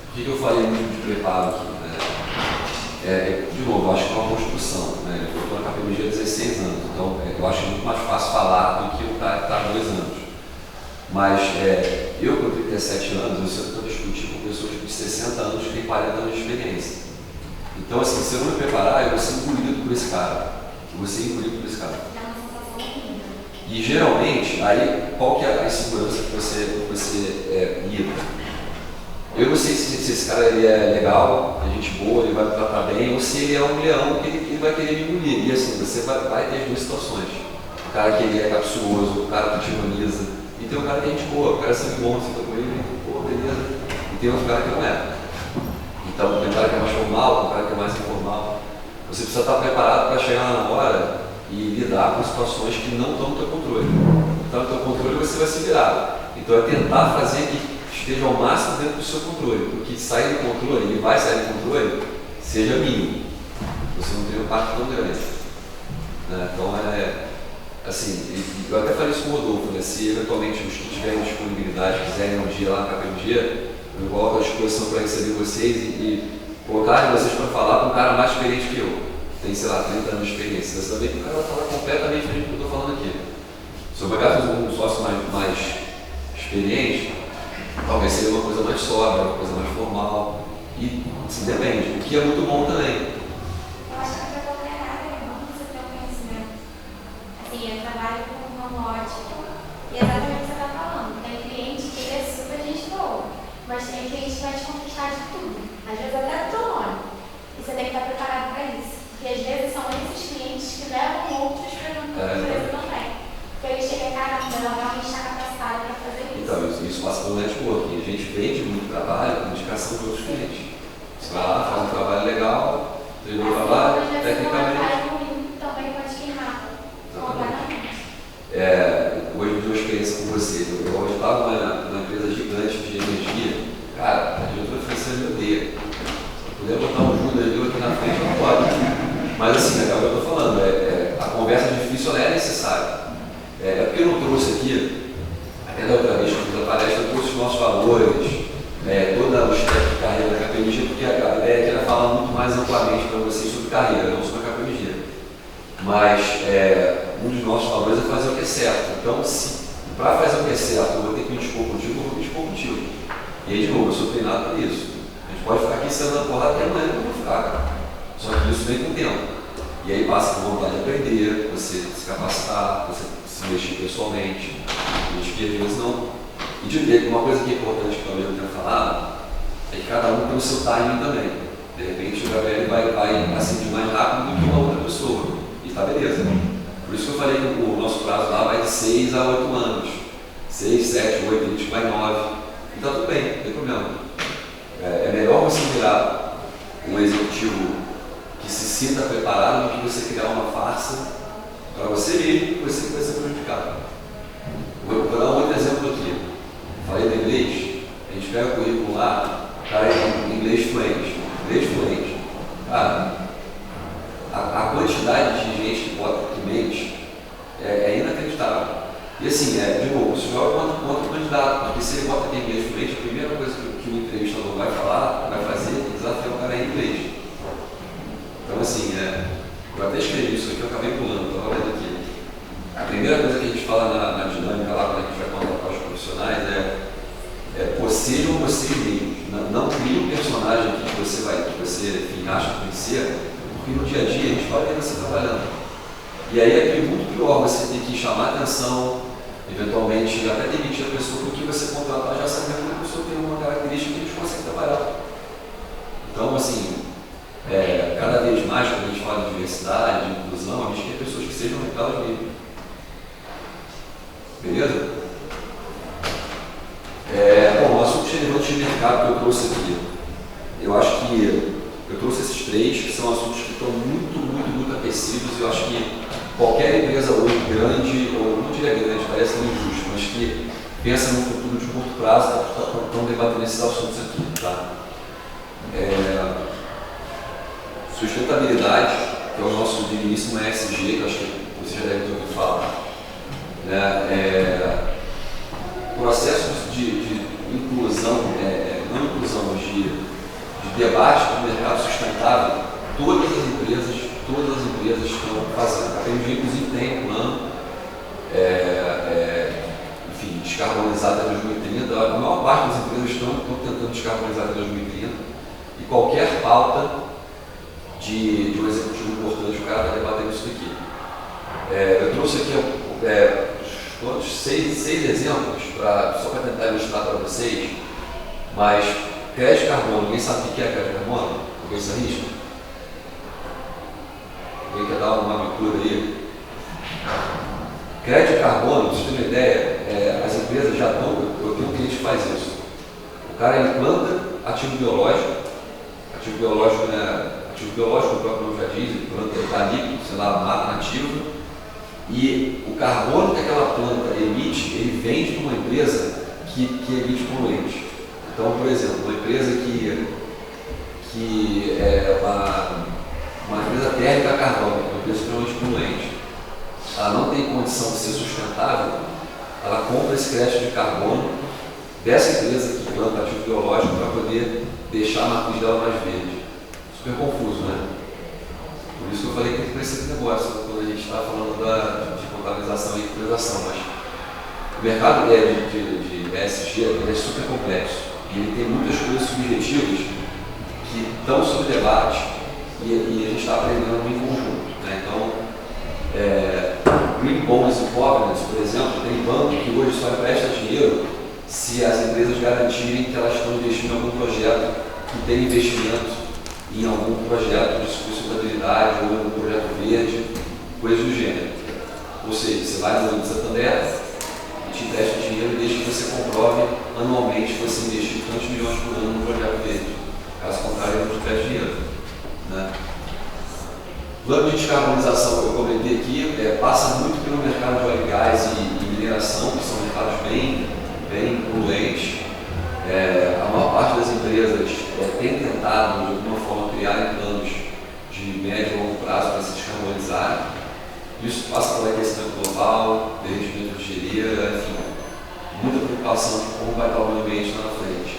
por que eu falei muito de preparo aqui? Né? De novo, eu acho que é uma construção. Né? Eu estou na KPMG há 16 anos, então eu acho muito mais fácil falar do que o cara que está há 2 anos. Mas eu, com 37 anos, eu sempre estou discutindo com pessoas de 60 anos que têm 40 anos de experiência. Então, assim, se eu não me preparar, eu vou ser engolido por esse cara. Eu vou ser engolido por esse cara. Dá uma sensação horrível. E geralmente, aí, qual que é a insegurança que você lida? Eu não sei se esse cara ele é legal, é gente boa, ele vai me tratar bem, ou se ele é um leão que ele vai querer me engolir. E assim, você vai ter as 2 situações. O cara que ele é capcioso, o cara que te ironiza. E tem um cara que é gente boa, o cara é sangue bom, você tá com ele, pô, beleza. E tem outro cara que não é. Então, tem um cara que é mais formal, tem um cara que é mais informal. Você precisa estar preparado para chegar lá na hora e lidar com situações que não estão no teu controle. Então, no teu controle você vai se virar. Então, é tentar fazer que esteja ao máximo dentro do seu controle. Porque sair do controle, ele vai sair do controle, seja mínimo. Você não tem um impacto tão grande. Né? Então, assim, eu até falei isso com o Rodolfo, né? Se eventualmente os que tiverem disponibilidade quiserem um dia lá na KPMG, eu coloco à disposição para receber vocês e colocar vocês para falar com um cara mais experiente que eu. Tem, sei lá, 30 anos de experiência. Você vai ver que o cara vai falar completamente diferente do que eu estou falando aqui. Se eu pegar um sócio mais experiente, talvez seja uma coisa mais sóbria, uma coisa mais formal. E, assim, depende. O que é muito bom também. Eu acho que para qualquer área é bom você ter um conhecimento. Assim, eu trabalho com romótica e exatamente o que você está falando. Tem cliente que ele é super gente boa, mas tem cliente que vai te conquistar de tudo. Às vezes até do teu nome. E você tem que estar preparado para isso. Porque às vezes são esses clientes que levam outros para a empresa também. Porque ele chega a caramba, ela realmente está capacitada para fazer isso. Então, isso passa pelo networking. A gente vende muito trabalho com indicação de outros clientes. Você vai lá, faz um trabalho legal, treinou o trabalho, tecnicamente. Também pode queimar completamente. Hoje eu tive uma experiência com você. Eu estava numa empresa gigante de energia. Cara, a diretora financeira me odeia. Se puder botar um Judas ali aqui na frente, não pode. Mas assim, é o que eu estou falando. A conversa difícil ela é necessária. Porque eu não trouxe aqui, até da outra vez que eu fiz a palestra, eu trouxe os nossos valores, toda o stack de carreira da KPMG, porque a ideia era falar muito mais amplamente para vocês sobre carreira, não sobre a KPMG. Mas um dos nossos valores é fazer o que é certo. Então, para fazer o que é certo, eu vou ter que me dispor contigo, eu vou me dispor contigo. E aí, de novo, eu sou treinado para isso. A gente pode ficar aqui sendo na porrada até amanhã, não vou ficar, cara. Só que isso vem com o tempo. E aí passa por vontade de aprender, você se capacitar, você se mexer pessoalmente. A gente que às vezes não. E de ver, uma coisa que é importante que talvez eu tenha falado, é que cada um tem o seu timing também. De repente o Gabriel vai ascender mais rápido do que uma outra pessoa. E tá beleza. Por isso que eu falei que o nosso prazo lá vai de 6 a 8 anos. 6, 7, 8, a gente vai 9. E tá tudo bem, não tem problema. É melhor você virar um executivo que se sinta preparado do que você criar uma farsa para você mesmo e você que vai ser prejudicado. Vou dar um outro exemplo aqui. Falei do inglês, a gente pega o currículo lá, o cara é inglês fluente. Cara, a quantidade de gente que bota inglês é inacreditável. E assim, de novo, se joga contra o candidato, porque se ele bota aqui inglês fluente, a primeira coisa que o entrevistador vai falar, vai fazer, é desafiar o cara em inglês. Então assim, eu até escrevi isso aqui, eu acabei pulando, estava vendo aqui. A primeira coisa que a gente fala na dinâmica lá, quando a gente vai contratar os profissionais, sejam vocês mesmos. Não crie um personagem aqui que você enfim, acha conhecer, porque no dia a dia a gente vai ver você trabalhando. E aí é muito pior você ter que chamar a atenção, eventualmente até demitir a pessoa, porque você contratar já sabendo que a pessoa tem uma característica que a gente consegue trabalhar. Então, assim, cada vez mais, quando a gente fala de diversidade, de inclusão, a gente quer pessoas que sejam elas mesmas. Beleza? Bom, o assunto de relevante de mercado que eu trouxe aqui. Eu acho que eu trouxe esses 3, que são assuntos que estão muito aquecidos reconhecidos. Eu acho que qualquer empresa hoje grande, ou não diria grande, parece meio injusto, mas que pensa no futuro de curto prazo, estão debatendo esses assuntos aqui. Tá? Sustentabilidade, que é o nosso digníssimo ESG, que eu acho que você já deve ter ouvido falar. Né? Processos de inclusão, não inclusão, mas de debate do mercado sustentável, todas as empresas estão fazendo. A PMG, inclusive, tem um plano, enfim, descarbonizar até 2030. A maior parte das empresas estão tentando descarbonizar até 2030 e qualquer pauta de um executivo importante, o cara vai debater isso aqui. Eu trouxe aqui todos 6 exemplos, só para tentar ilustrar para vocês, mas crédito de carbono, ninguém sabe o que é crédito de carbono? Alguém se arrisca? Alguém quer dar uma abertura aí? Crédito de carbono, para vocês terem uma ideia, as empresas já estão, eu tenho um cliente que faz isso. O cara implanta ativo biológico, o próprio nome já diz, ele planta, ele está líquido, sei lá, mata nativa, e o carbono que aquela planta emite, ele vende para uma empresa que emite poluentes. Então, por exemplo, uma empresa que é uma empresa térmica a carvão, uma empresa extremamente poluente, ela não tem condição de ser sustentável, ela compra esse crédito de carbono dessa empresa que planta ativo biológico para poder deixar a matriz dela mais verde. Super confuso, né? Por isso que eu falei que tem que crescer esse negócio quando a gente está falando de contabilização e utilização, mas o mercado de ESG ele é super complexo e ele tem muitas coisas subjetivas que estão sob debate e a gente está aprendendo em conjunto. Né? Então, Green Bonds e Covenants, por exemplo, tem banco que hoje só empresta dinheiro se as empresas garantirem que elas estão investindo em algum projeto que tem investimento em algum projeto de sustentabilidade ou em um projeto verde, coisas do gênero. Ou seja, você vai no Banco Santander e te empresta dinheiro desde que você comprove anualmente que você investiu tantos milhões por ano no projeto verde. Caso contrário, ele não te empresta dinheiro. Né? Plano de descarbonização que eu comentei aqui passa muito pelo mercado de óleo e gás e mineração, que são mercados bem poluentes. A maior parte das empresas tem tentado, de alguma forma, criar planos de médio e longo prazo para se descarbonizar. Isso passa pelo aquecimento global, derretimento de geleira, enfim, muita preocupação de como vai estar o meio ambiente lá na frente.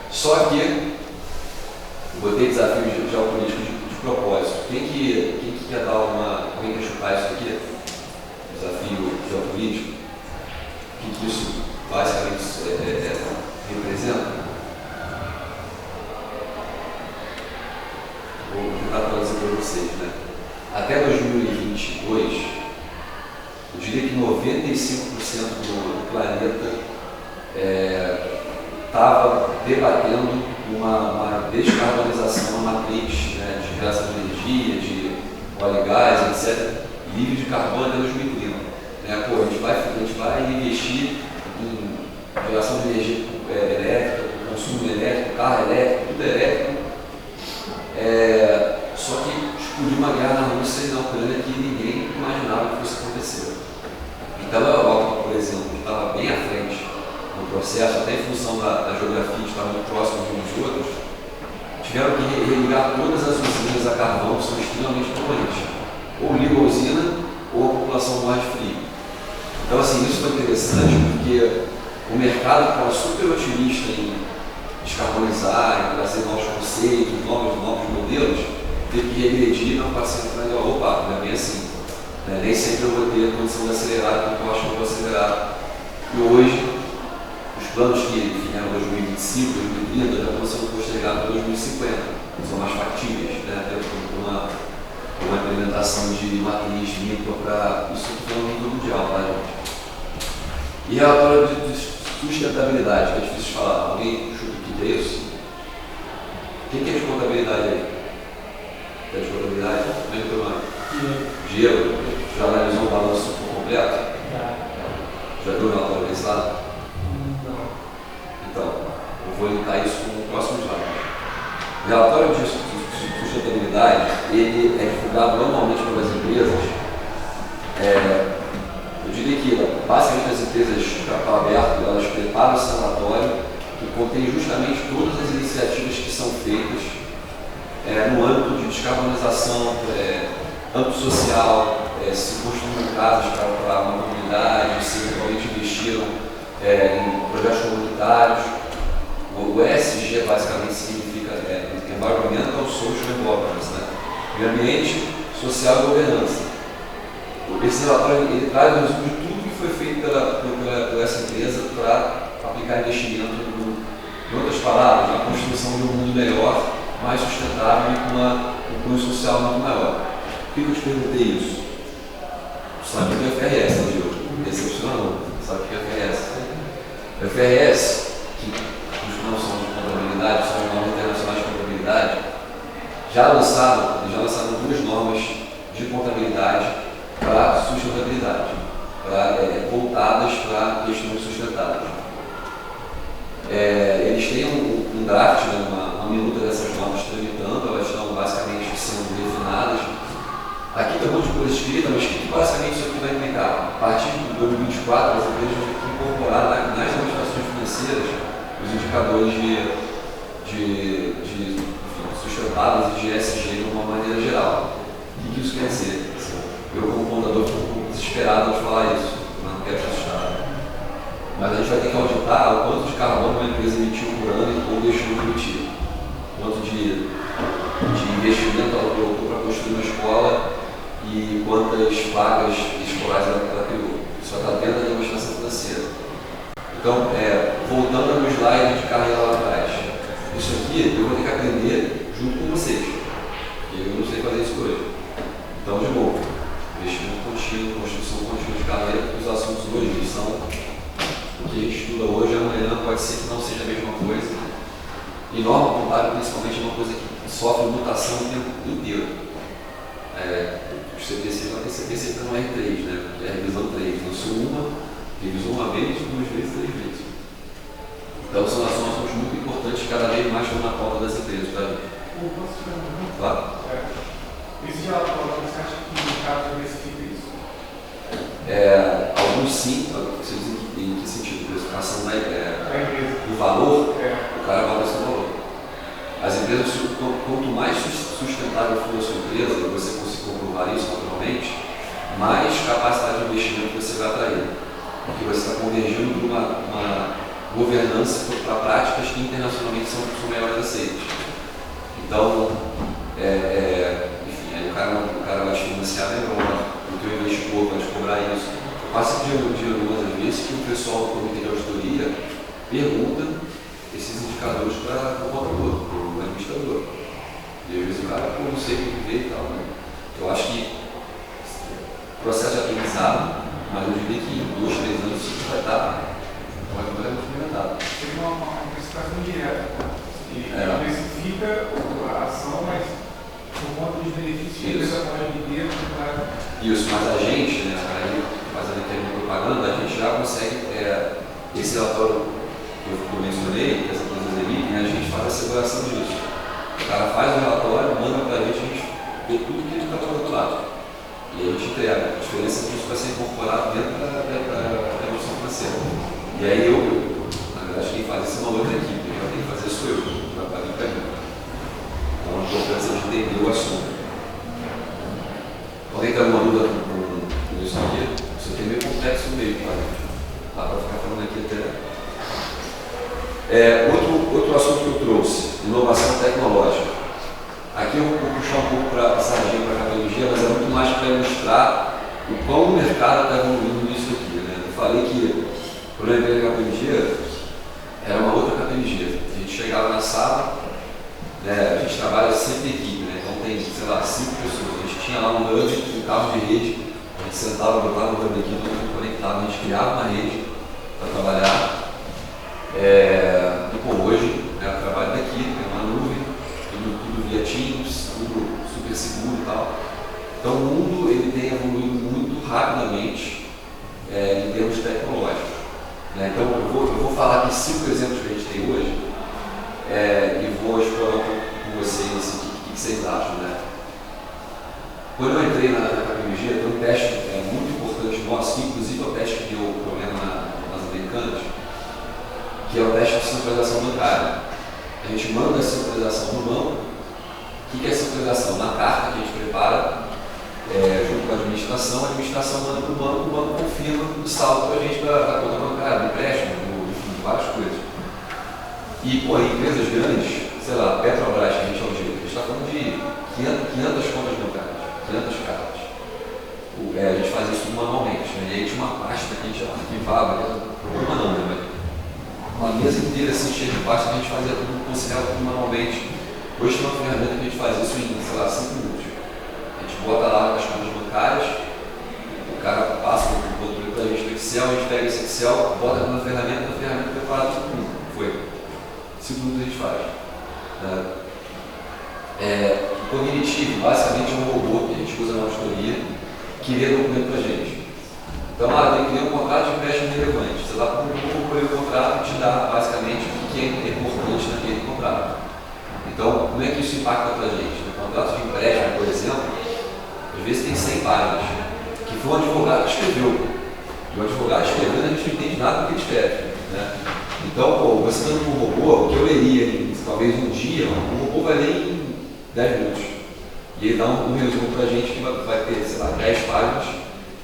Só que eu botei desafio geopolítico de propósito. Quem que quer dar alguém quer chutar isso aqui? Desafio geopolítico? O que isso basicamente representa? Vou tentar traduzir para vocês, né? Até 2022, eu diria que 95% do planeta estava debatendo uma descarbonização na matriz, né, de geração de energia, de óleo e gás, etc., livre de carbono até 2030. Né? Pô, a gente vai investir em geração de energia elétrica, consumo elétrico, carro elétrico, tudo elétrico. Só que explodiu uma guerra na Rússia e na Ucrânia que ninguém imaginava que fosse acontecer. Então a Europa, por exemplo, que estava bem à frente no processo, até em função da geografia de estar muito próximo uns dos outros, tiveram que religar todas as usinas a carvão que são extremamente poluentes. Ou liga a usina, ou a população morre de frio. Então, assim, isso foi interessante porque o mercado estava super otimista em descarbonizar, em trazer novos conceitos, novos modelos, teve que regredir na paciente e falar, opa, não é bem assim. Né? Nem sempre eu vou ter a condição de acelerar, porque eu acho que eu vou acelerar. E hoje, os planos que vieram em 2025, 2030, já estão sendo postergados para 2050, são mais factíveis, né? Até uma implementação de matriz limpa para isso que é um nível mundial, tá, gente? E relatório de sustentabilidade, que é difícil de falar. Alguém chuta o que é isso? Quem quer de contabilidade aí? Quer de contabilidade? Vem do teu nome. Diego, já analisou o balanço por completo? Já viu o relatório desse lado? Não. Então, eu vou linkar isso com o próximo slide. Relatório de sustentabilidade, ele é divulgado normalmente pelas empresas. Eu diria que, basicamente, as empresas de capital aberto, elas preparam esse relatório que contém justamente todas as iniciativas que são feitas no âmbito de descarbonização, âmbito social, se construíram casas para uma comunidade, se realmente investiram em projetos comunitários. O ESG basicamente significa Environmental, Social and Governance, né? Meio ambiente, social e governança. Esse relatório ele traz o resumo de tudo que foi feito pela essa empresa para aplicar investimento, em outras palavras, na construção de um mundo melhor, mais sustentável e com um cunho social muito maior. Por que eu te perguntei isso? Tu sabe o que é o FRS, né, Diogo? Decepcionou. Sabe o que é o FRS? O FRS, que os que não são de contabilidade, são normas internacionais de contabilidade, já lançaram duas normas de contabilidade para sustentabilidade, voltadas para questões sustentáveis. Eles têm um draft, né, uma minuta dessas normas tramitando, elas estão basicamente sendo refinadas. Aqui tem um monte de coisa escrita, mas o que basicamente isso aqui vai implicar? A partir de 2024, as empresas vão ter que incorporar nas demonstrações financeiras os indicadores de sustentáveis e de ESG de uma maneira geral. O que isso quer dizer? Eu, como contador, fico um pouco desesperado de falar isso, não quero te assustar. Mas a gente vai ter que auditar o quanto de carbono uma empresa emitiu por ano ou deixou de emitir. Quanto de investimento ela colocou para construir uma escola e quantas vagas escolares ela criou. Isso está dentro da demonstração financeira. Então, voltando ao slide de carreira lá atrás, isso aqui eu vou ter que aprender junto com vocês. Eu não sei fazer isso hoje. Então, de novo, investimento contínuo, construção contínua de carreira, porque os assuntos hoje são o que a gente estuda hoje, amanhã pode ser que não seja a mesma coisa. E norma contábil, principalmente, é uma coisa que sofre mutação o tempo inteiro. O CPC vai ter CPC que não é 3, né? Que é a revisão 3. Lançou revisou uma vez, 2 vezes, 3 vezes. Então são assuntos muito importantes, cada vez mais estão na pauta das empresas, tá? Posso te perguntar? Claro. Esse relatório, você acha que o mercado especifica isso? Alguns sim, você diz em que sentido? Precificação do É. valor, o cara vai esse valor. As empresas, quanto mais sustentável for a sua empresa, e você conseguir comprovar isso naturalmente, mais capacidade de investimento você vai atrair. Porque você está convergindo para uma governança para práticas que internacionalmente são melhores aceitas. Então, enfim, aí o cara vai te financiar melhor, o teu investidor vai te cobrar isso. Eu passo de algumas vezes que o pessoal do comitê de auditoria pergunta esses indicadores para o contador, para o administrador. E às vezes o cara, não sei o que vê e tal. Né? Eu acho que processo de aprendizado, mas eu diria que em 2, 3 anos isso vai estar completamente implementado. Tem uma precificação direta, né? E especifica a ação, mas por conta dos benefícios que a empresa pode obter. Isso, mas a gente, né, aí, fazendo aqui a propaganda, a gente já consegue, esse relatório que eu mencionei, que essa empresa emitem, a gente faz a asseguração disso. O cara faz o relatório, manda para a gente vê tudo que ele está do outro lado. E a gente entrega. A diferença é que isso vai ser incorporado dentro da evolução financeira. E aí na verdade, quem faz isso é uma outra equipe, quem tem que fazer sou eu, para vir para mim. Então, a importância de entender o assunto. Alguém tem alguma dúvida com isso aqui? Isso aqui é meio complexo mesmo, tá? Dá para ficar falando aqui até. Outro assunto que eu trouxe, inovação tecnológica. Aqui eu vou puxar um pouco para a sardinha para a cardiologia, mas é muito mais para ilustrar o quão o mercado está evoluindo nisso aqui. Né? Eu falei que quando eu entrei na cardiologia, era uma outra cardiologia. A gente chegava na sala, né, a gente trabalha sempre em equipe, né? Então tem, sei lá, 5 pessoas. A gente tinha lá um hub, um carro de rede, a gente sentava, botava no hub aqui, todo mundo conectado, a gente criava uma rede para trabalhar. Hoje, né, o trabalho daqui, tem uma nuvem, tudo via Teams, tudo super seguro e tal. Então o mundo ele tem evoluído muito rapidamente em termos tecnológicos. Né? Então eu vou falar aqui 5 exemplos que a gente tem hoje e vou explorar um pouco com vocês assim, o que vocês acham. Quando eu entrei na KPMG, tem um teste muito importante nosso, que inclusive é o teste que deu problema nas americanas, que é o teste de centralização bancária. A gente manda a centralização no banco. O que é a centralização? Na carta que a gente prepara, junto com a administração manda para o banco confirma o saldo para a gente da conta bancária, do empréstimo, de várias coisas. E, pô, em empresas grandes, sei lá, Petrobras, que a gente audita, a gente está falando de 500 contas bancárias, 500 cartas. A gente faz isso manualmente, né? E aí tinha uma pasta que a gente arquivava, uma não, né? Uma mesa inteira assim, cheia de pasta, que a gente fazia tudo, conciliava tudo manualmente. Hoje tem uma ferramenta que a gente faz isso em, sei lá, 5 minutos. A gente bota lá as contas bancárias, o cara passa o controle para a gente no Excel, a gente pega esse Excel, bota na ferramenta, a ferramenta prepara tudo. Foi. 5 minutos a gente faz. O Cognitivo, basicamente, é um robô que a gente usa na auditoria, que lê documento para a gente. Então, tem que ler um contrato de empréstimo relevante. Você dá para o robô ler o contrato e te dá, basicamente, o que é importante naquele contrato. Então, como é que isso impacta para a gente? No contrato de empréstimo, por exemplo, às vezes tem 100 páginas, que foi um advogado que escreveu. E o advogado escrevendo, a gente não entende nada do que ele escreve. Né? Então, você dando um robô, o que eu leria em talvez um dia, o robô vai ler em 10 minutos. E ele dá um resumo para a gente que vai ter, sei lá, 10 páginas,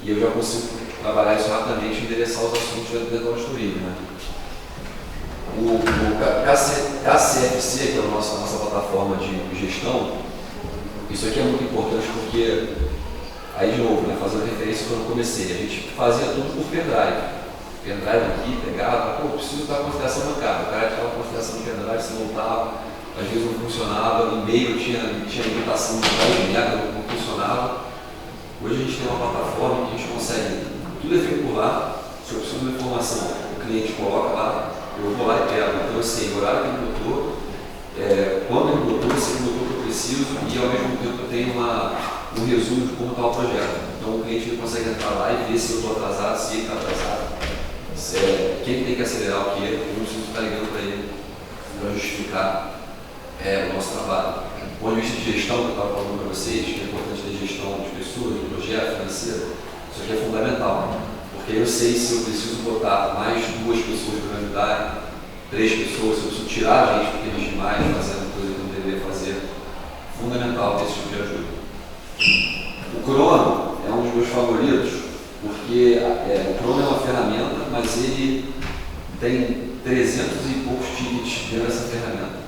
e eu já consigo trabalhar isso rapidamente e endereçar os assuntos dentro da auditoria. Né? O KCFC, que é a nossa plataforma de gestão, isso aqui é muito importante porque, aí de novo, né, fazendo referência quando eu comecei, a gente fazia tudo por pendrive. Pendrive aqui, pegava, preciso dar consideração bancária. O cara tinha uma consideração de pendrive, você voltava, às vezes não funcionava, e-mail tinha limitação de código, não funcionava. Hoje a gente tem uma plataforma que a gente consegue, tudo é feito por lá, se eu preciso de uma informação, o cliente coloca lá, eu vou lá e pego. Então eu sei o horário que ele botou, quando ele botou, se ele botou o que eu preciso, e ao mesmo tempo eu tenho um resumo de como está o projeto. Então o cliente ele consegue entrar lá e ver se eu estou atrasado, se ele está atrasado. Quem tem que acelerar o que eu não preciso estar ligando para ele para justificar o nosso trabalho. Do ponto de vista de gestão, que eu estava falando para vocês, que é importante ter gestão de pessoas, de projeto financeiro, isso aqui é fundamental. Porque eu sei se eu preciso botar mais 2 pessoas para me ajudarem, 3 pessoas, se eu preciso tirar a gente porque eles demais fazendo coisa que eu não deveria fazer. Fundamental ter esse tipo de ajuda. O Crono é um dos meus favoritos, porque o Crono é uma ferramenta, mas ele tem 300 e poucos tickets dentro dessa ferramenta.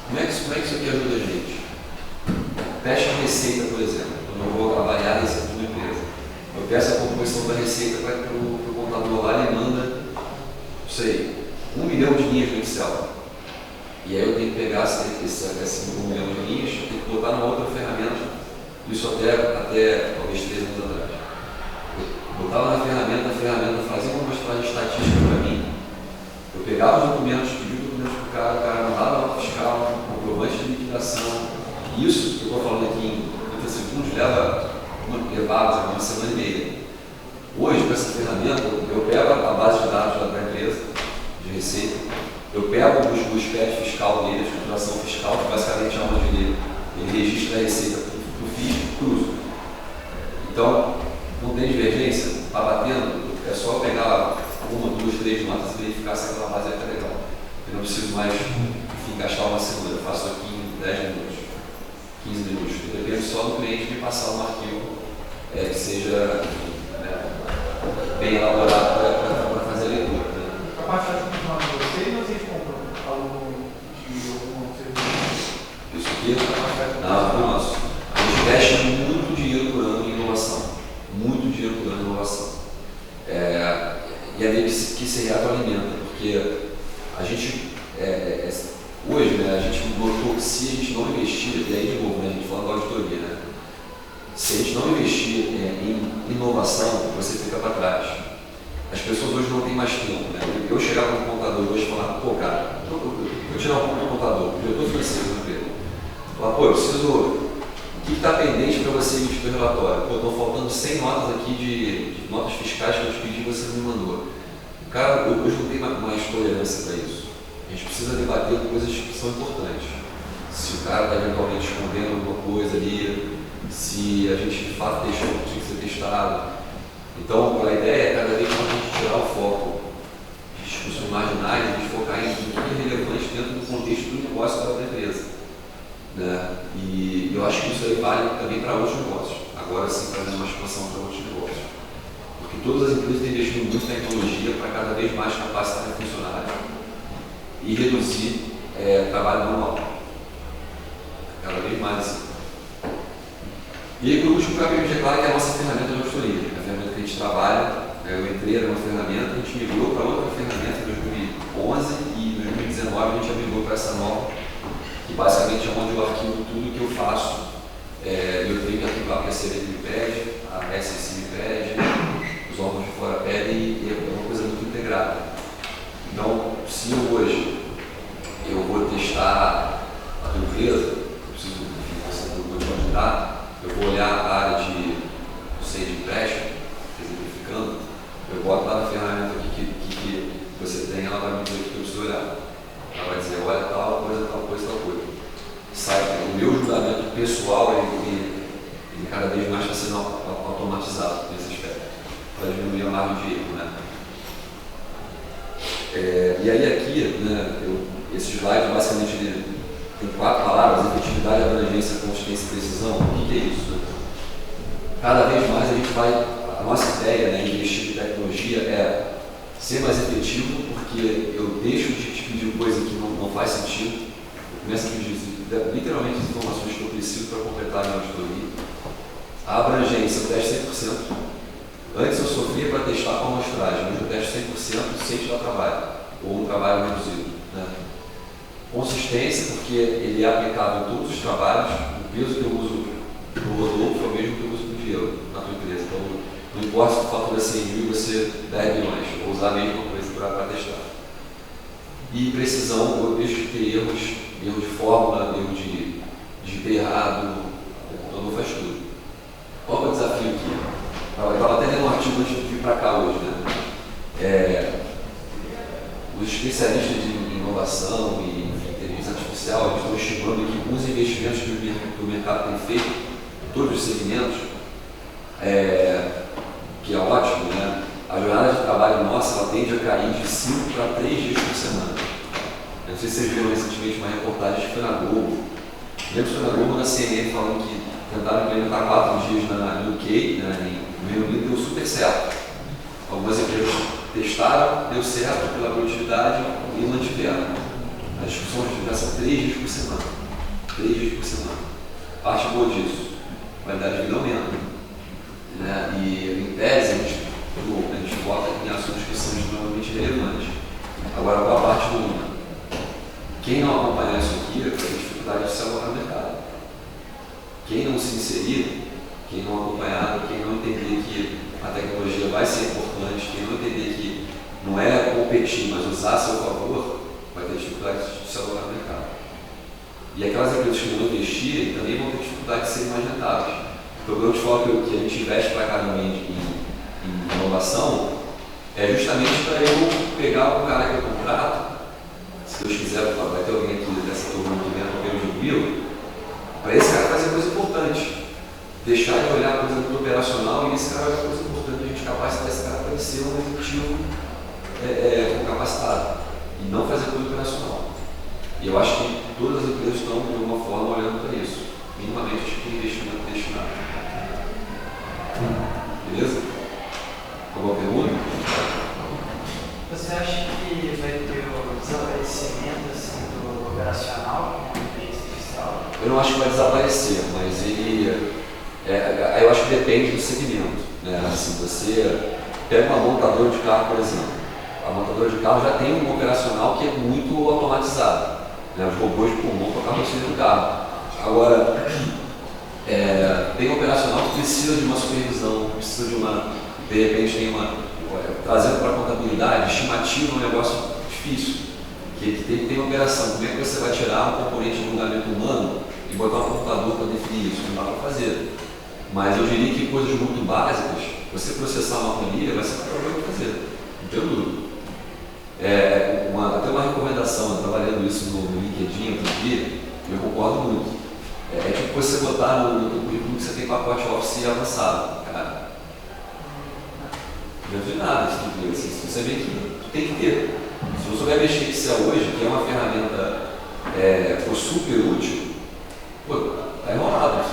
Como é que isso aqui ajuda a gente? Teste a receita, por exemplo. Quando eu vou avaliar a receita de uma empresa, eu peço a composição da receita para o contador lá e manda, não sei, 1 milhão de linhas no Excel. E aí eu tenho que pegar esse 1 milhão de linhas, eu tenho que botar numa outra ferramenta, isso até talvez 3 anos atrás. Eu botava na ferramenta, a ferramenta fazia uma amostragem estatística para mim. Eu pegava os documentos, pedia os documentos para o cara mandava a nota fiscal, comprovante de liquidação. Isso que eu estou falando aqui em 30 segundos levava uma semana e meia. Hoje, com essa ferramenta, eu pego a base de dados da empresa, de receita, eu pego o SPED fiscal dele, a estruturação fiscal, que basicamente é onde ele registra a receita para o FIS e cruzo. Então, não tem divergência, está batendo, é só pegar 1, 2, 3 notas e verificar se aquela base é legal. Eu não preciso mais, enfim, gastar uma semana, eu faço aqui em 10 minutos, 15 minutos. Eu dependo só do cliente me passar um arquivo que seja bem elaborado para fazer a leitura. Né? A parte de continuar de vocês ou vocês compram algo de algum serviço? Isso aqui não, nosso. A gente investe muito dinheiro por ano em inovação. Muito dinheiro por ano em inovação. E é meio que se retroalimenta, porque a gente, hoje, né, a gente notou que se a gente não investir, e aí de novo, né, a gente falando da auditoria, né, se a gente não investir em inovação, você fica para trás. As pessoas hoje não têm mais tempo. Né? Eu chegar para um contador hoje e falar, pô, cara, eu vou tirar um pouco do contador, diretor financeiro do emprego. Falar, pô, eu preciso. O que está pendente para você emitir o relatório? Pô, estão faltando 100 notas aqui de notas fiscais que eu te pedi e você não me mandou. O cara hoje não tem mais tolerância para isso. A gente precisa debater coisas que são importantes. Se o cara está eventualmente escondendo alguma coisa ali, se a gente de fato testou o que tinha que ser testado. Então, a ideia é cada vez mais a gente tirar o foco de discussões marginais e a gente focar em tudo que é relevante dentro do contexto do negócio da empresa. Né? E eu acho que isso aí vale também para outros negócios. Agora sim, fazendo uma expansão para outros negócios. Porque todas as empresas têm investido muito em tecnologia para cada vez mais capacitar o funcionário e reduzir trabalho manual. Cada vez mais assim. E aí, por último, para a PMG Claro, que é a nossa ferramenta de auditoria. A ferramenta que a gente trabalha, eu entrei era uma ferramenta, a gente migrou para outra ferramenta em 2011 e em 2019 a gente migrou para essa nova, que basicamente é onde eu arquivo tudo que eu faço. Eu tenho que arquivar, porque a CVM me pede, a SEC me pede, os órgãos de fora pedem, e é uma coisa muito integrada. Então, se hoje eu vou testar a tua empresa, eu preciso, enfim, você não pode ajudar, eu vou olhar a área de empréstimo, exemplificando, eu boto lá na ferramenta que você tem, ela vai me dizer o que eu preciso olhar. Ela vai dizer, olha tal coisa, tal coisa, tal coisa. Sai, o meu julgamento pessoal, ele cada vez mais está sendo automatizado nesse aspecto, para diminuir a margem de erro, né? E aí aqui, né, esse slide basicamente ele tem 4 palavras: efetividade, abrangência, consistência e precisão. O que é isso? Né? Cada vez mais a gente vai, a nossa ideia, né, em investir em tecnologia é ser mais efetivo, porque eu deixo de te pedir coisa que não faz sentido, eu começo a pedir literalmente as informações que eu preciso para completar a minha auditoria. A abrangência, eu testo 100%. Antes eu sofria para testar com amostragem, hoje eu testo 100% sem te dar trabalho, ou um trabalho reduzido. Né? Consistência, porque ele é aplicável em todos os trabalhos, o peso que eu uso para o Rodolfo é o mesmo que eu uso para o Diego na tua empresa. Então, não importa se tu fatura 100 mil e você 10 milhões, eu vou usar a mesma coisa para testar. E precisão, eu deixo de ter erro de fórmula, erro de digitei errado, o computador faz tudo. Qual é o desafio aqui? Eu estava até lendo um artigo antes de vir para cá hoje, né? Os especialistas de inovação e inteligência artificial, eles estão estimando que alguns investimentos que o mercado tem feito, em todos os segmentos, que é ótimo, né? A jornada de trabalho nossa, ela tende a cair de 5 para 3 dias por semana. Eu não sei se vocês viram recentemente uma reportagem que foi na Globo. Lembro que foi na Globo, na CNN, falando que tentaram implementar 4 dias no UK, né, no Reino Unido, deu super certo. Algumas empresas testaram, deu certo pela produtividade e mantiveram. A discussão já são 3 dias por semana. 3 dias por semana. Parte boa disso. Qualidade de vida aumenta. Né? E em tese, a gente foca em assuntos que são extremamente relevantes. Agora, qual a parte ruim? Quem não acompanhar isso aqui vai ter dificuldade de se alocar no mercado. Quem não se inserir, quem não acompanhar, quem não entender que a tecnologia vai ser importante, quem não entender que não é competir, mas usar a seu favor, vai ter dificuldade de se alocar no mercado. E aquelas empresas que não investirem também vão ter dificuldade de serem mais rentáveis. Então, quando eu te falo que a gente investe pra caramba em inovação, é justamente para eu pegar um cara que eu contrato, se Deus quiser, vai ter alguém aqui dessa turma que vem a de mil, para esse cara fazer coisa importante. Deixar de olhar a coisa muito operacional e esse cara vai fazer coisa importante, a gente capacitar esse cara para ser um executivo capacitado e não fazer coisa operacional. E eu acho que todas as empresas estão, de alguma forma, olhando para isso. Minimamente, acho que tem investimento destinado. Beleza? Alguma pergunta? Você acha que vai ter o desaparecimento assim, do operacional com a inteligência artificial? Eu não acho que vai desaparecer, mas ele... eu acho que depende do segmento. Né? Assim, você pega uma montadora de carro, por exemplo. A montadora de carro já tem um operacional que é muito automatizado. Né? Os robôs montam a carroceria do carro. Agora, tem operacional que precisa de uma supervisão, precisa de repente tem trazendo para a contabilidade, estimativa é um negócio difícil, que tem que ter operação. Como é que você vai tirar um componente de julgamento humano e botar um computador para definir isso? Não dá para fazer. Mas eu diria que coisas muito básicas, você processar uma planilha vai ser problema fazer, não tenho dúvida. Até uma recomendação, eu trabalhando isso no LinkedIn outro dia, eu concordo muito. É tipo você botar no currículo que você tem pacote Office avançado, cara. Não adianta nada isso tudo. Assim, você vê que tem que ter. Se você souber mexer em Excel hoje, que é uma ferramenta super útil, pô, tá enrolado.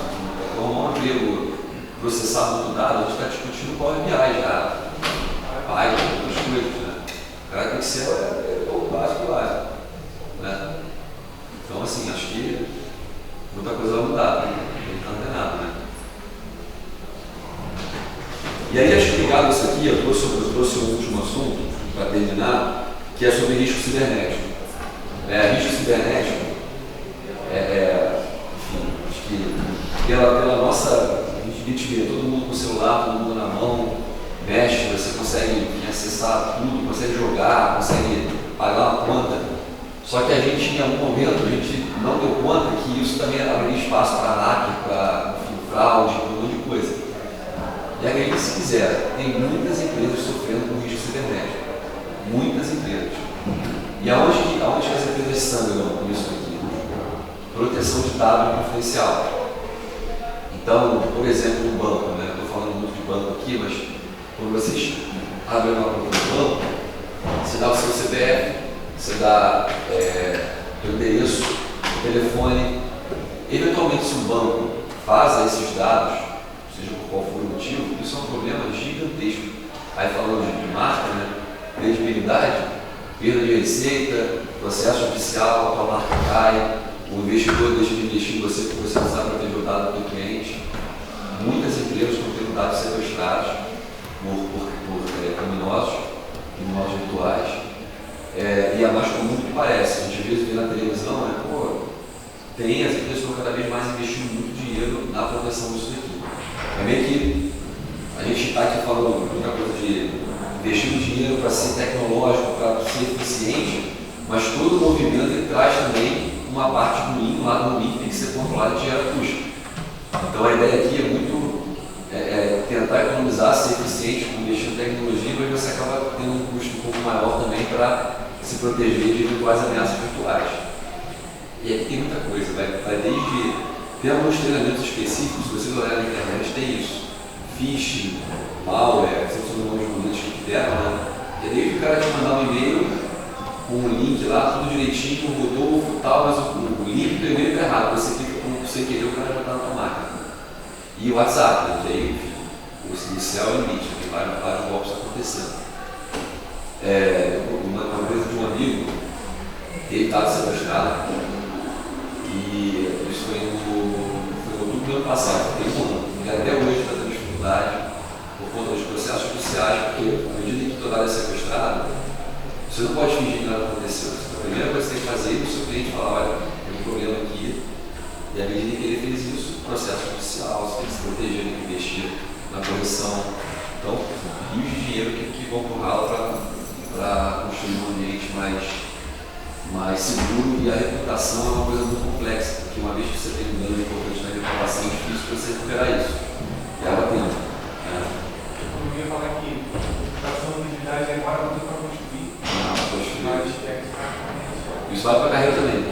Arrumar um emprego, processar muito dado, a gente está discutindo Power BI já. Python, outras coisas, né? O cara tem Excel é o básico lá. Né? Então, assim, acho que muita coisa vai mudar, né? Ele está antenado, né? E aí, acho que ligado a isso aqui, eu trouxe um último assunto, para terminar, que é sobre risco cibernético. Risco cibernético, enfim, acho que pela nossa, a gente vê todo mundo com o celular, todo mundo na mão, mexe, você consegue acessar tudo, consegue jogar, consegue pagar uma conta. Só que a gente, em algum momento, a gente não deu conta que isso também abriria espaço para hacker, para fraude, para um monte de coisa. E acredite se quiser, tem muitas empresas sofrendo com risco cibernético. Muitas empresas. E aonde que as empresas sangram com isso aqui? Proteção de dado confidencial. Então, por exemplo, no banco, né? Estou falando muito de banco aqui, mas quando vocês abrem uma conta no banco, você dá o seu CPF, você dá o endereço, o telefone. Eventualmente, se o banco vaza esses dados, seja por qual for o motivo, isso é um problema gigantesco. Aí falando de marca, né? Credibilidade, perda de receita, processo judicial, a tua marca cai, o investidor deixa de investir em você porque você não sabe proteger o dado do teu cliente. Muitas empresas estão tendo dados sequestrados por criminosos virtuais. E é mais comum do que parece. A gente às vezes vê na televisão, tem as empresas que estão cada vez mais investindo muito dinheiro na proteção disso daqui. É meio que a gente está aqui falando muita coisa de investir dinheiro para ser tecnológico, para ser eficiente, mas todo o movimento ele traz também uma parte ruim, um lado ruim que tem que ser controlado e gera custo. Então a ideia aqui é muito tentar economizar, ser eficiente, investir em tecnologia, mas você acaba tendo um custo um pouco maior também para se proteger de eventuais ameaças virtuais. E aqui tem muita coisa, vai desde. Tem alguns treinamentos específicos, se vocês olharem na internet, tem isso. Phishing, malware, são os nomes bonitos que deram, né? E é desde o cara te mandar um e-mail com um link lá, tudo direitinho, rodou tal, mas o link do e-mail está errado. Você clica com você querer, o cara já está na tua máquina. E o WhatsApp, né? Que aí, enfim, o inicial é o limite, tem vários golpes acontecendo. Uma vez de um amigo, ele estava sequestrado, e isso foi no outubro do ano passado, tem um ano. E até hoje está tendo dificuldade por conta dos processos judiciais, porque à medida que toda é sequestrado, você não pode fingir que nada aconteceu. A primeira coisa que você tem que fazer é o seu cliente falar, olha, tem um problema aqui, e à medida que ele fez isso, o processo judicial, você tem que se proteger, tem que investir na correção. Então, rios de dinheiro que vão para o ralo para construir um ambiente mais seguro, e a reputação é uma coisa muito complexa, porque uma vez que você tem um dano importante na reputação, é difícil você recuperar isso. E ela tem. Eu ia falar que a sustentabilidade demora muito para construir. Isso vai para a carreira também.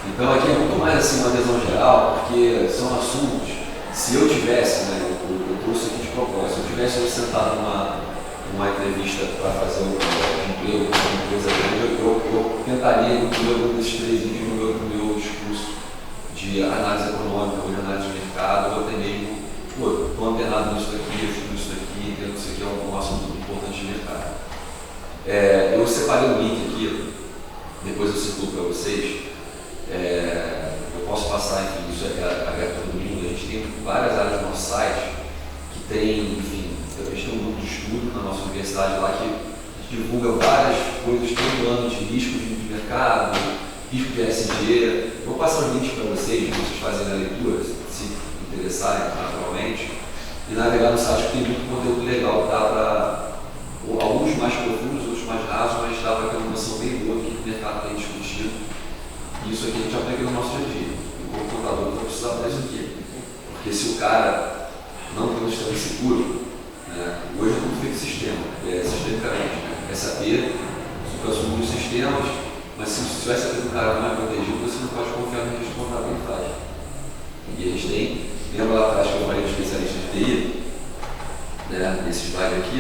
Então aqui é muito mais assim uma visão geral, porque são assuntos, se eu tivesse, né, eu trouxe aqui de propósito, se eu tivesse sentado numa entrevista para fazer um emprego com uma empresa grande, eu tentaria incluir algum desses 3 itens no meu discurso de análise econômica, ou de análise de mercado, ou até mesmo, estou antenado nisso daqui, eu estudo isso daqui, entendo que isso aqui é um assunto muito importante de mercado. Eu separei um link aqui, depois eu circulo para vocês. Eu posso passar, enfim, isso é aberto todo mundo. A gente tem várias áreas no nosso site que tem, enfim, a gente tem um grupo de estudo na nossa universidade lá que divulga várias coisas todo ano de risco de mercado, risco de ESG. Eu vou passar os links para vocês fazerem a leitura, se interessarem naturalmente, e navegar no site, que tem muito conteúdo legal, dá para alguns mais profundos, outros mais rasos, mas dá para ter uma noção bem boa do que o mercado tem discutido. E isso aqui a gente aplica no nosso dia a dia. E como contador, eu vou precisar disso aqui. Porque se o cara não tem um sistema seguro, né, hoje é tudo feito sistema, sistemicamente. SAP, supra-sumo dos sistemas, Mas se tiver certeza que o cara não é protegido, você não pode confiar no registro contábil que ele faz. E a gente tem, lembra lá atrás que eu falei do especialista de TI, né, nesse slide aqui,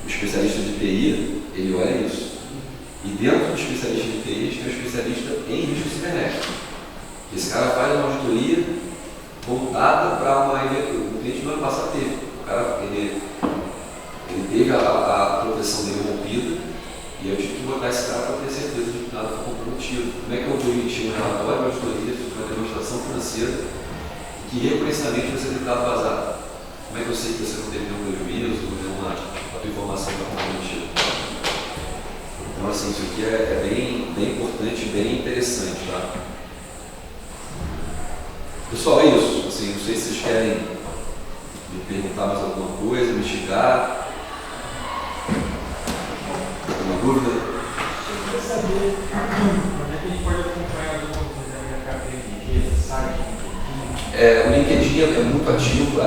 o especialista de TI, ele olha isso. E dentro do especialista de TI, a gente tem o especialista em risco cibernético. Esse cara faz uma auditoria voltada para uma ideia que o cliente no ano passado teve. O cara, ele teve a proteção dele rompida e eu tive que botar esse cara para ter certeza de que nada foi comprometido. Como é que eu vou emitir um relatório de auditoria sobre uma demonstração financeira que reconhecidamente você tem dado vazado? Como é que eu sei que você não teve nenhum prejuízo ou nenhuma a tua informação está comprometida? Então, assim, isso aqui é bem importante e bem interessante, tá? Pessoal, é isso. Assim, não sei se vocês querem me perguntar mais alguma coisa, me instigar. Alguma dúvida? Eu queria saber onde é que a gente pode acompanhar o conteúdo da academia, site, O LinkedIn é muito ativo.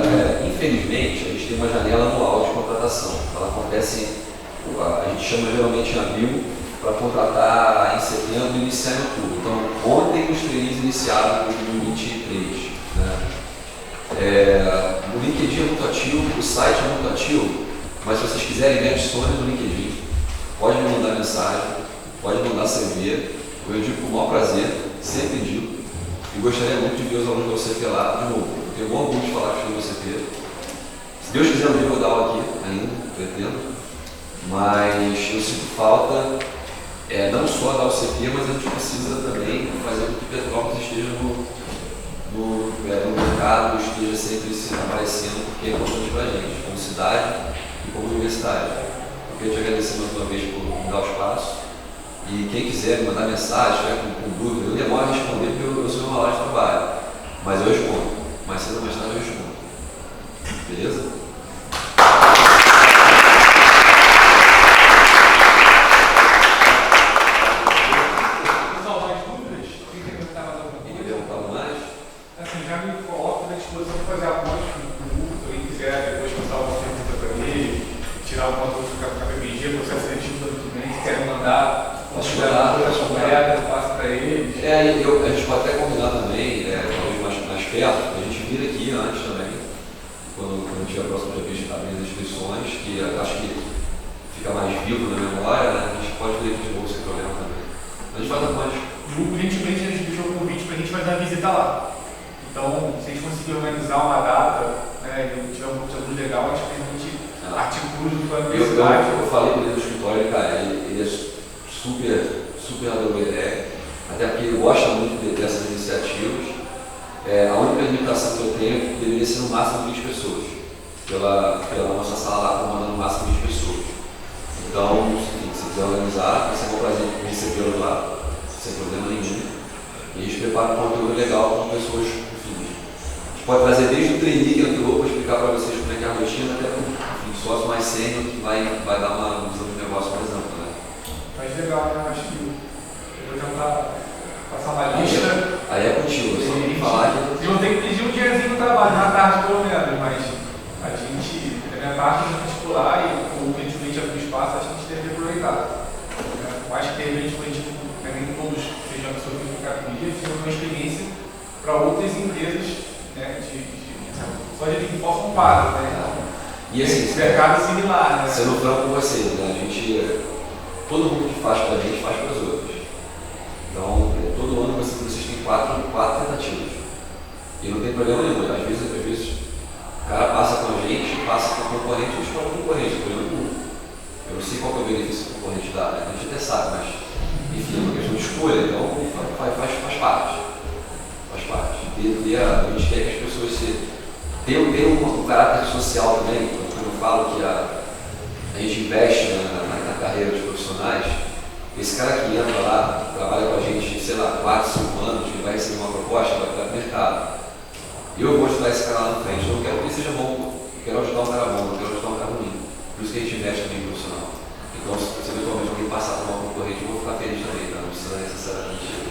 Infelizmente, a gente tem uma janela anual de contratação. Ela acontece, a gente chama geralmente em abril, para contratar em setembro e iniciar em outubro. Então, ontem os trainees iniciaram em 2023. Né? O LinkedIn é muito ativo, o site é muito ativo, mas se vocês quiserem, me adicione no LinkedIn. Pode me mandar mensagem, pode mandar CV. Eu digo com o maior prazer, sempre digo. E gostaria muito de ver os alunos do CP lá de novo. Eu tenho bom orgulho de falar que estou no CP. Se Deus quiser, um dia eu vou dar aula aqui ainda, pretendo. Mas eu sinto falta não só da UCP, mas a gente precisa também fazer com que Petrópolis esteja no mercado, esteja sempre se aparecendo, porque é importante para a gente, como cidade e como universidade. Eu queria te agradecer mais uma vez por me dar o espaço. E quem quiser me mandar mensagem, estiver com dúvida, eu demoro a responder porque eu sou uma hora de trabalho. Mas eu respondo. Mais cedo ou mais tarde eu respondo. Beleza? A gente pode até combinar também, talvez mais perto, a gente vir aqui antes também, quando tiver a próxima vez de abrir as inscrições, que acho que fica mais vivo na memória, né? A gente pode ver aqui de novo sem problema também. A gente faz depois. O grupo, gentilmente, a gente deixou o convite para a gente fazer a visita lá. Então, se a gente conseguir organizar uma data, né, e tiver um conteúdo legal, a gente articula junto com a universidade. Eu falei com ele do escritório, cara, ele é super adorou a ideia. Até porque ele gosta muito dessas iniciativas. A única limitação que eu tenho é que deveria ser no máximo 20 pessoas. Pela nossa sala lá, comandando no máximo 20 pessoas. Então, se quiser organizar, vai ser um prazer recebê-los lá, sem problema nenhum. E a gente prepara um conteúdo legal com pessoas, enfim. A gente pode trazer desde o trainee que entrou para explicar para vocês como é que é a rotina, até um sócio mais sênior que vai dar uma visão de negócio mais ampla. Né? Mas legal, né? Acho que eu vou tentar passar uma lista. Aí é contigo, eu só vou falar que... Eu vou ter que pedir um diazinho no trabalho, na tarde pelo menos, mas a gente, da minha parte, a gente articular e como gentilmente abrir espaço, a gente deve aproveitar. Eu acho que de repente, a gente, nem todos sejam pessoas que ficar comigo, fica uma experiência para outras empresas, né, só de forma para, né? E assim, esse mercado similar, né? Sendo franco com você, né? Todo mundo que faz para a gente faz para os outros. Então, todo ano vocês têm quatro tentativas. E não tem problema nenhum. Às vezes o cara passa com a gente, passa com o concorrente e escolhe o concorrente. Eu não sei qual que é o benefício que o concorrente dá, né? A gente até sabe, mas enfim, é uma questão de escolha, então faz parte. Faz parte. A gente quer que as pessoas tenham um caráter social também. Quando eu falo que a gente investe na carreira dos profissionais, esse cara que entra lá, trabalha com a gente, sei lá, 4, 5 anos, ele vai receber uma proposta, vai para o mercado. Eu vou ajudar esse cara lá na frente. Eu não quero que ele seja bom, eu quero ajudar um cara bom, eu quero ajudar um cara ruim. Por isso que a gente investe também em profissional. Então, se eventualmente alguém passar por uma concorrente, eu vou ficar feliz também, tá? Não precisa necessariamente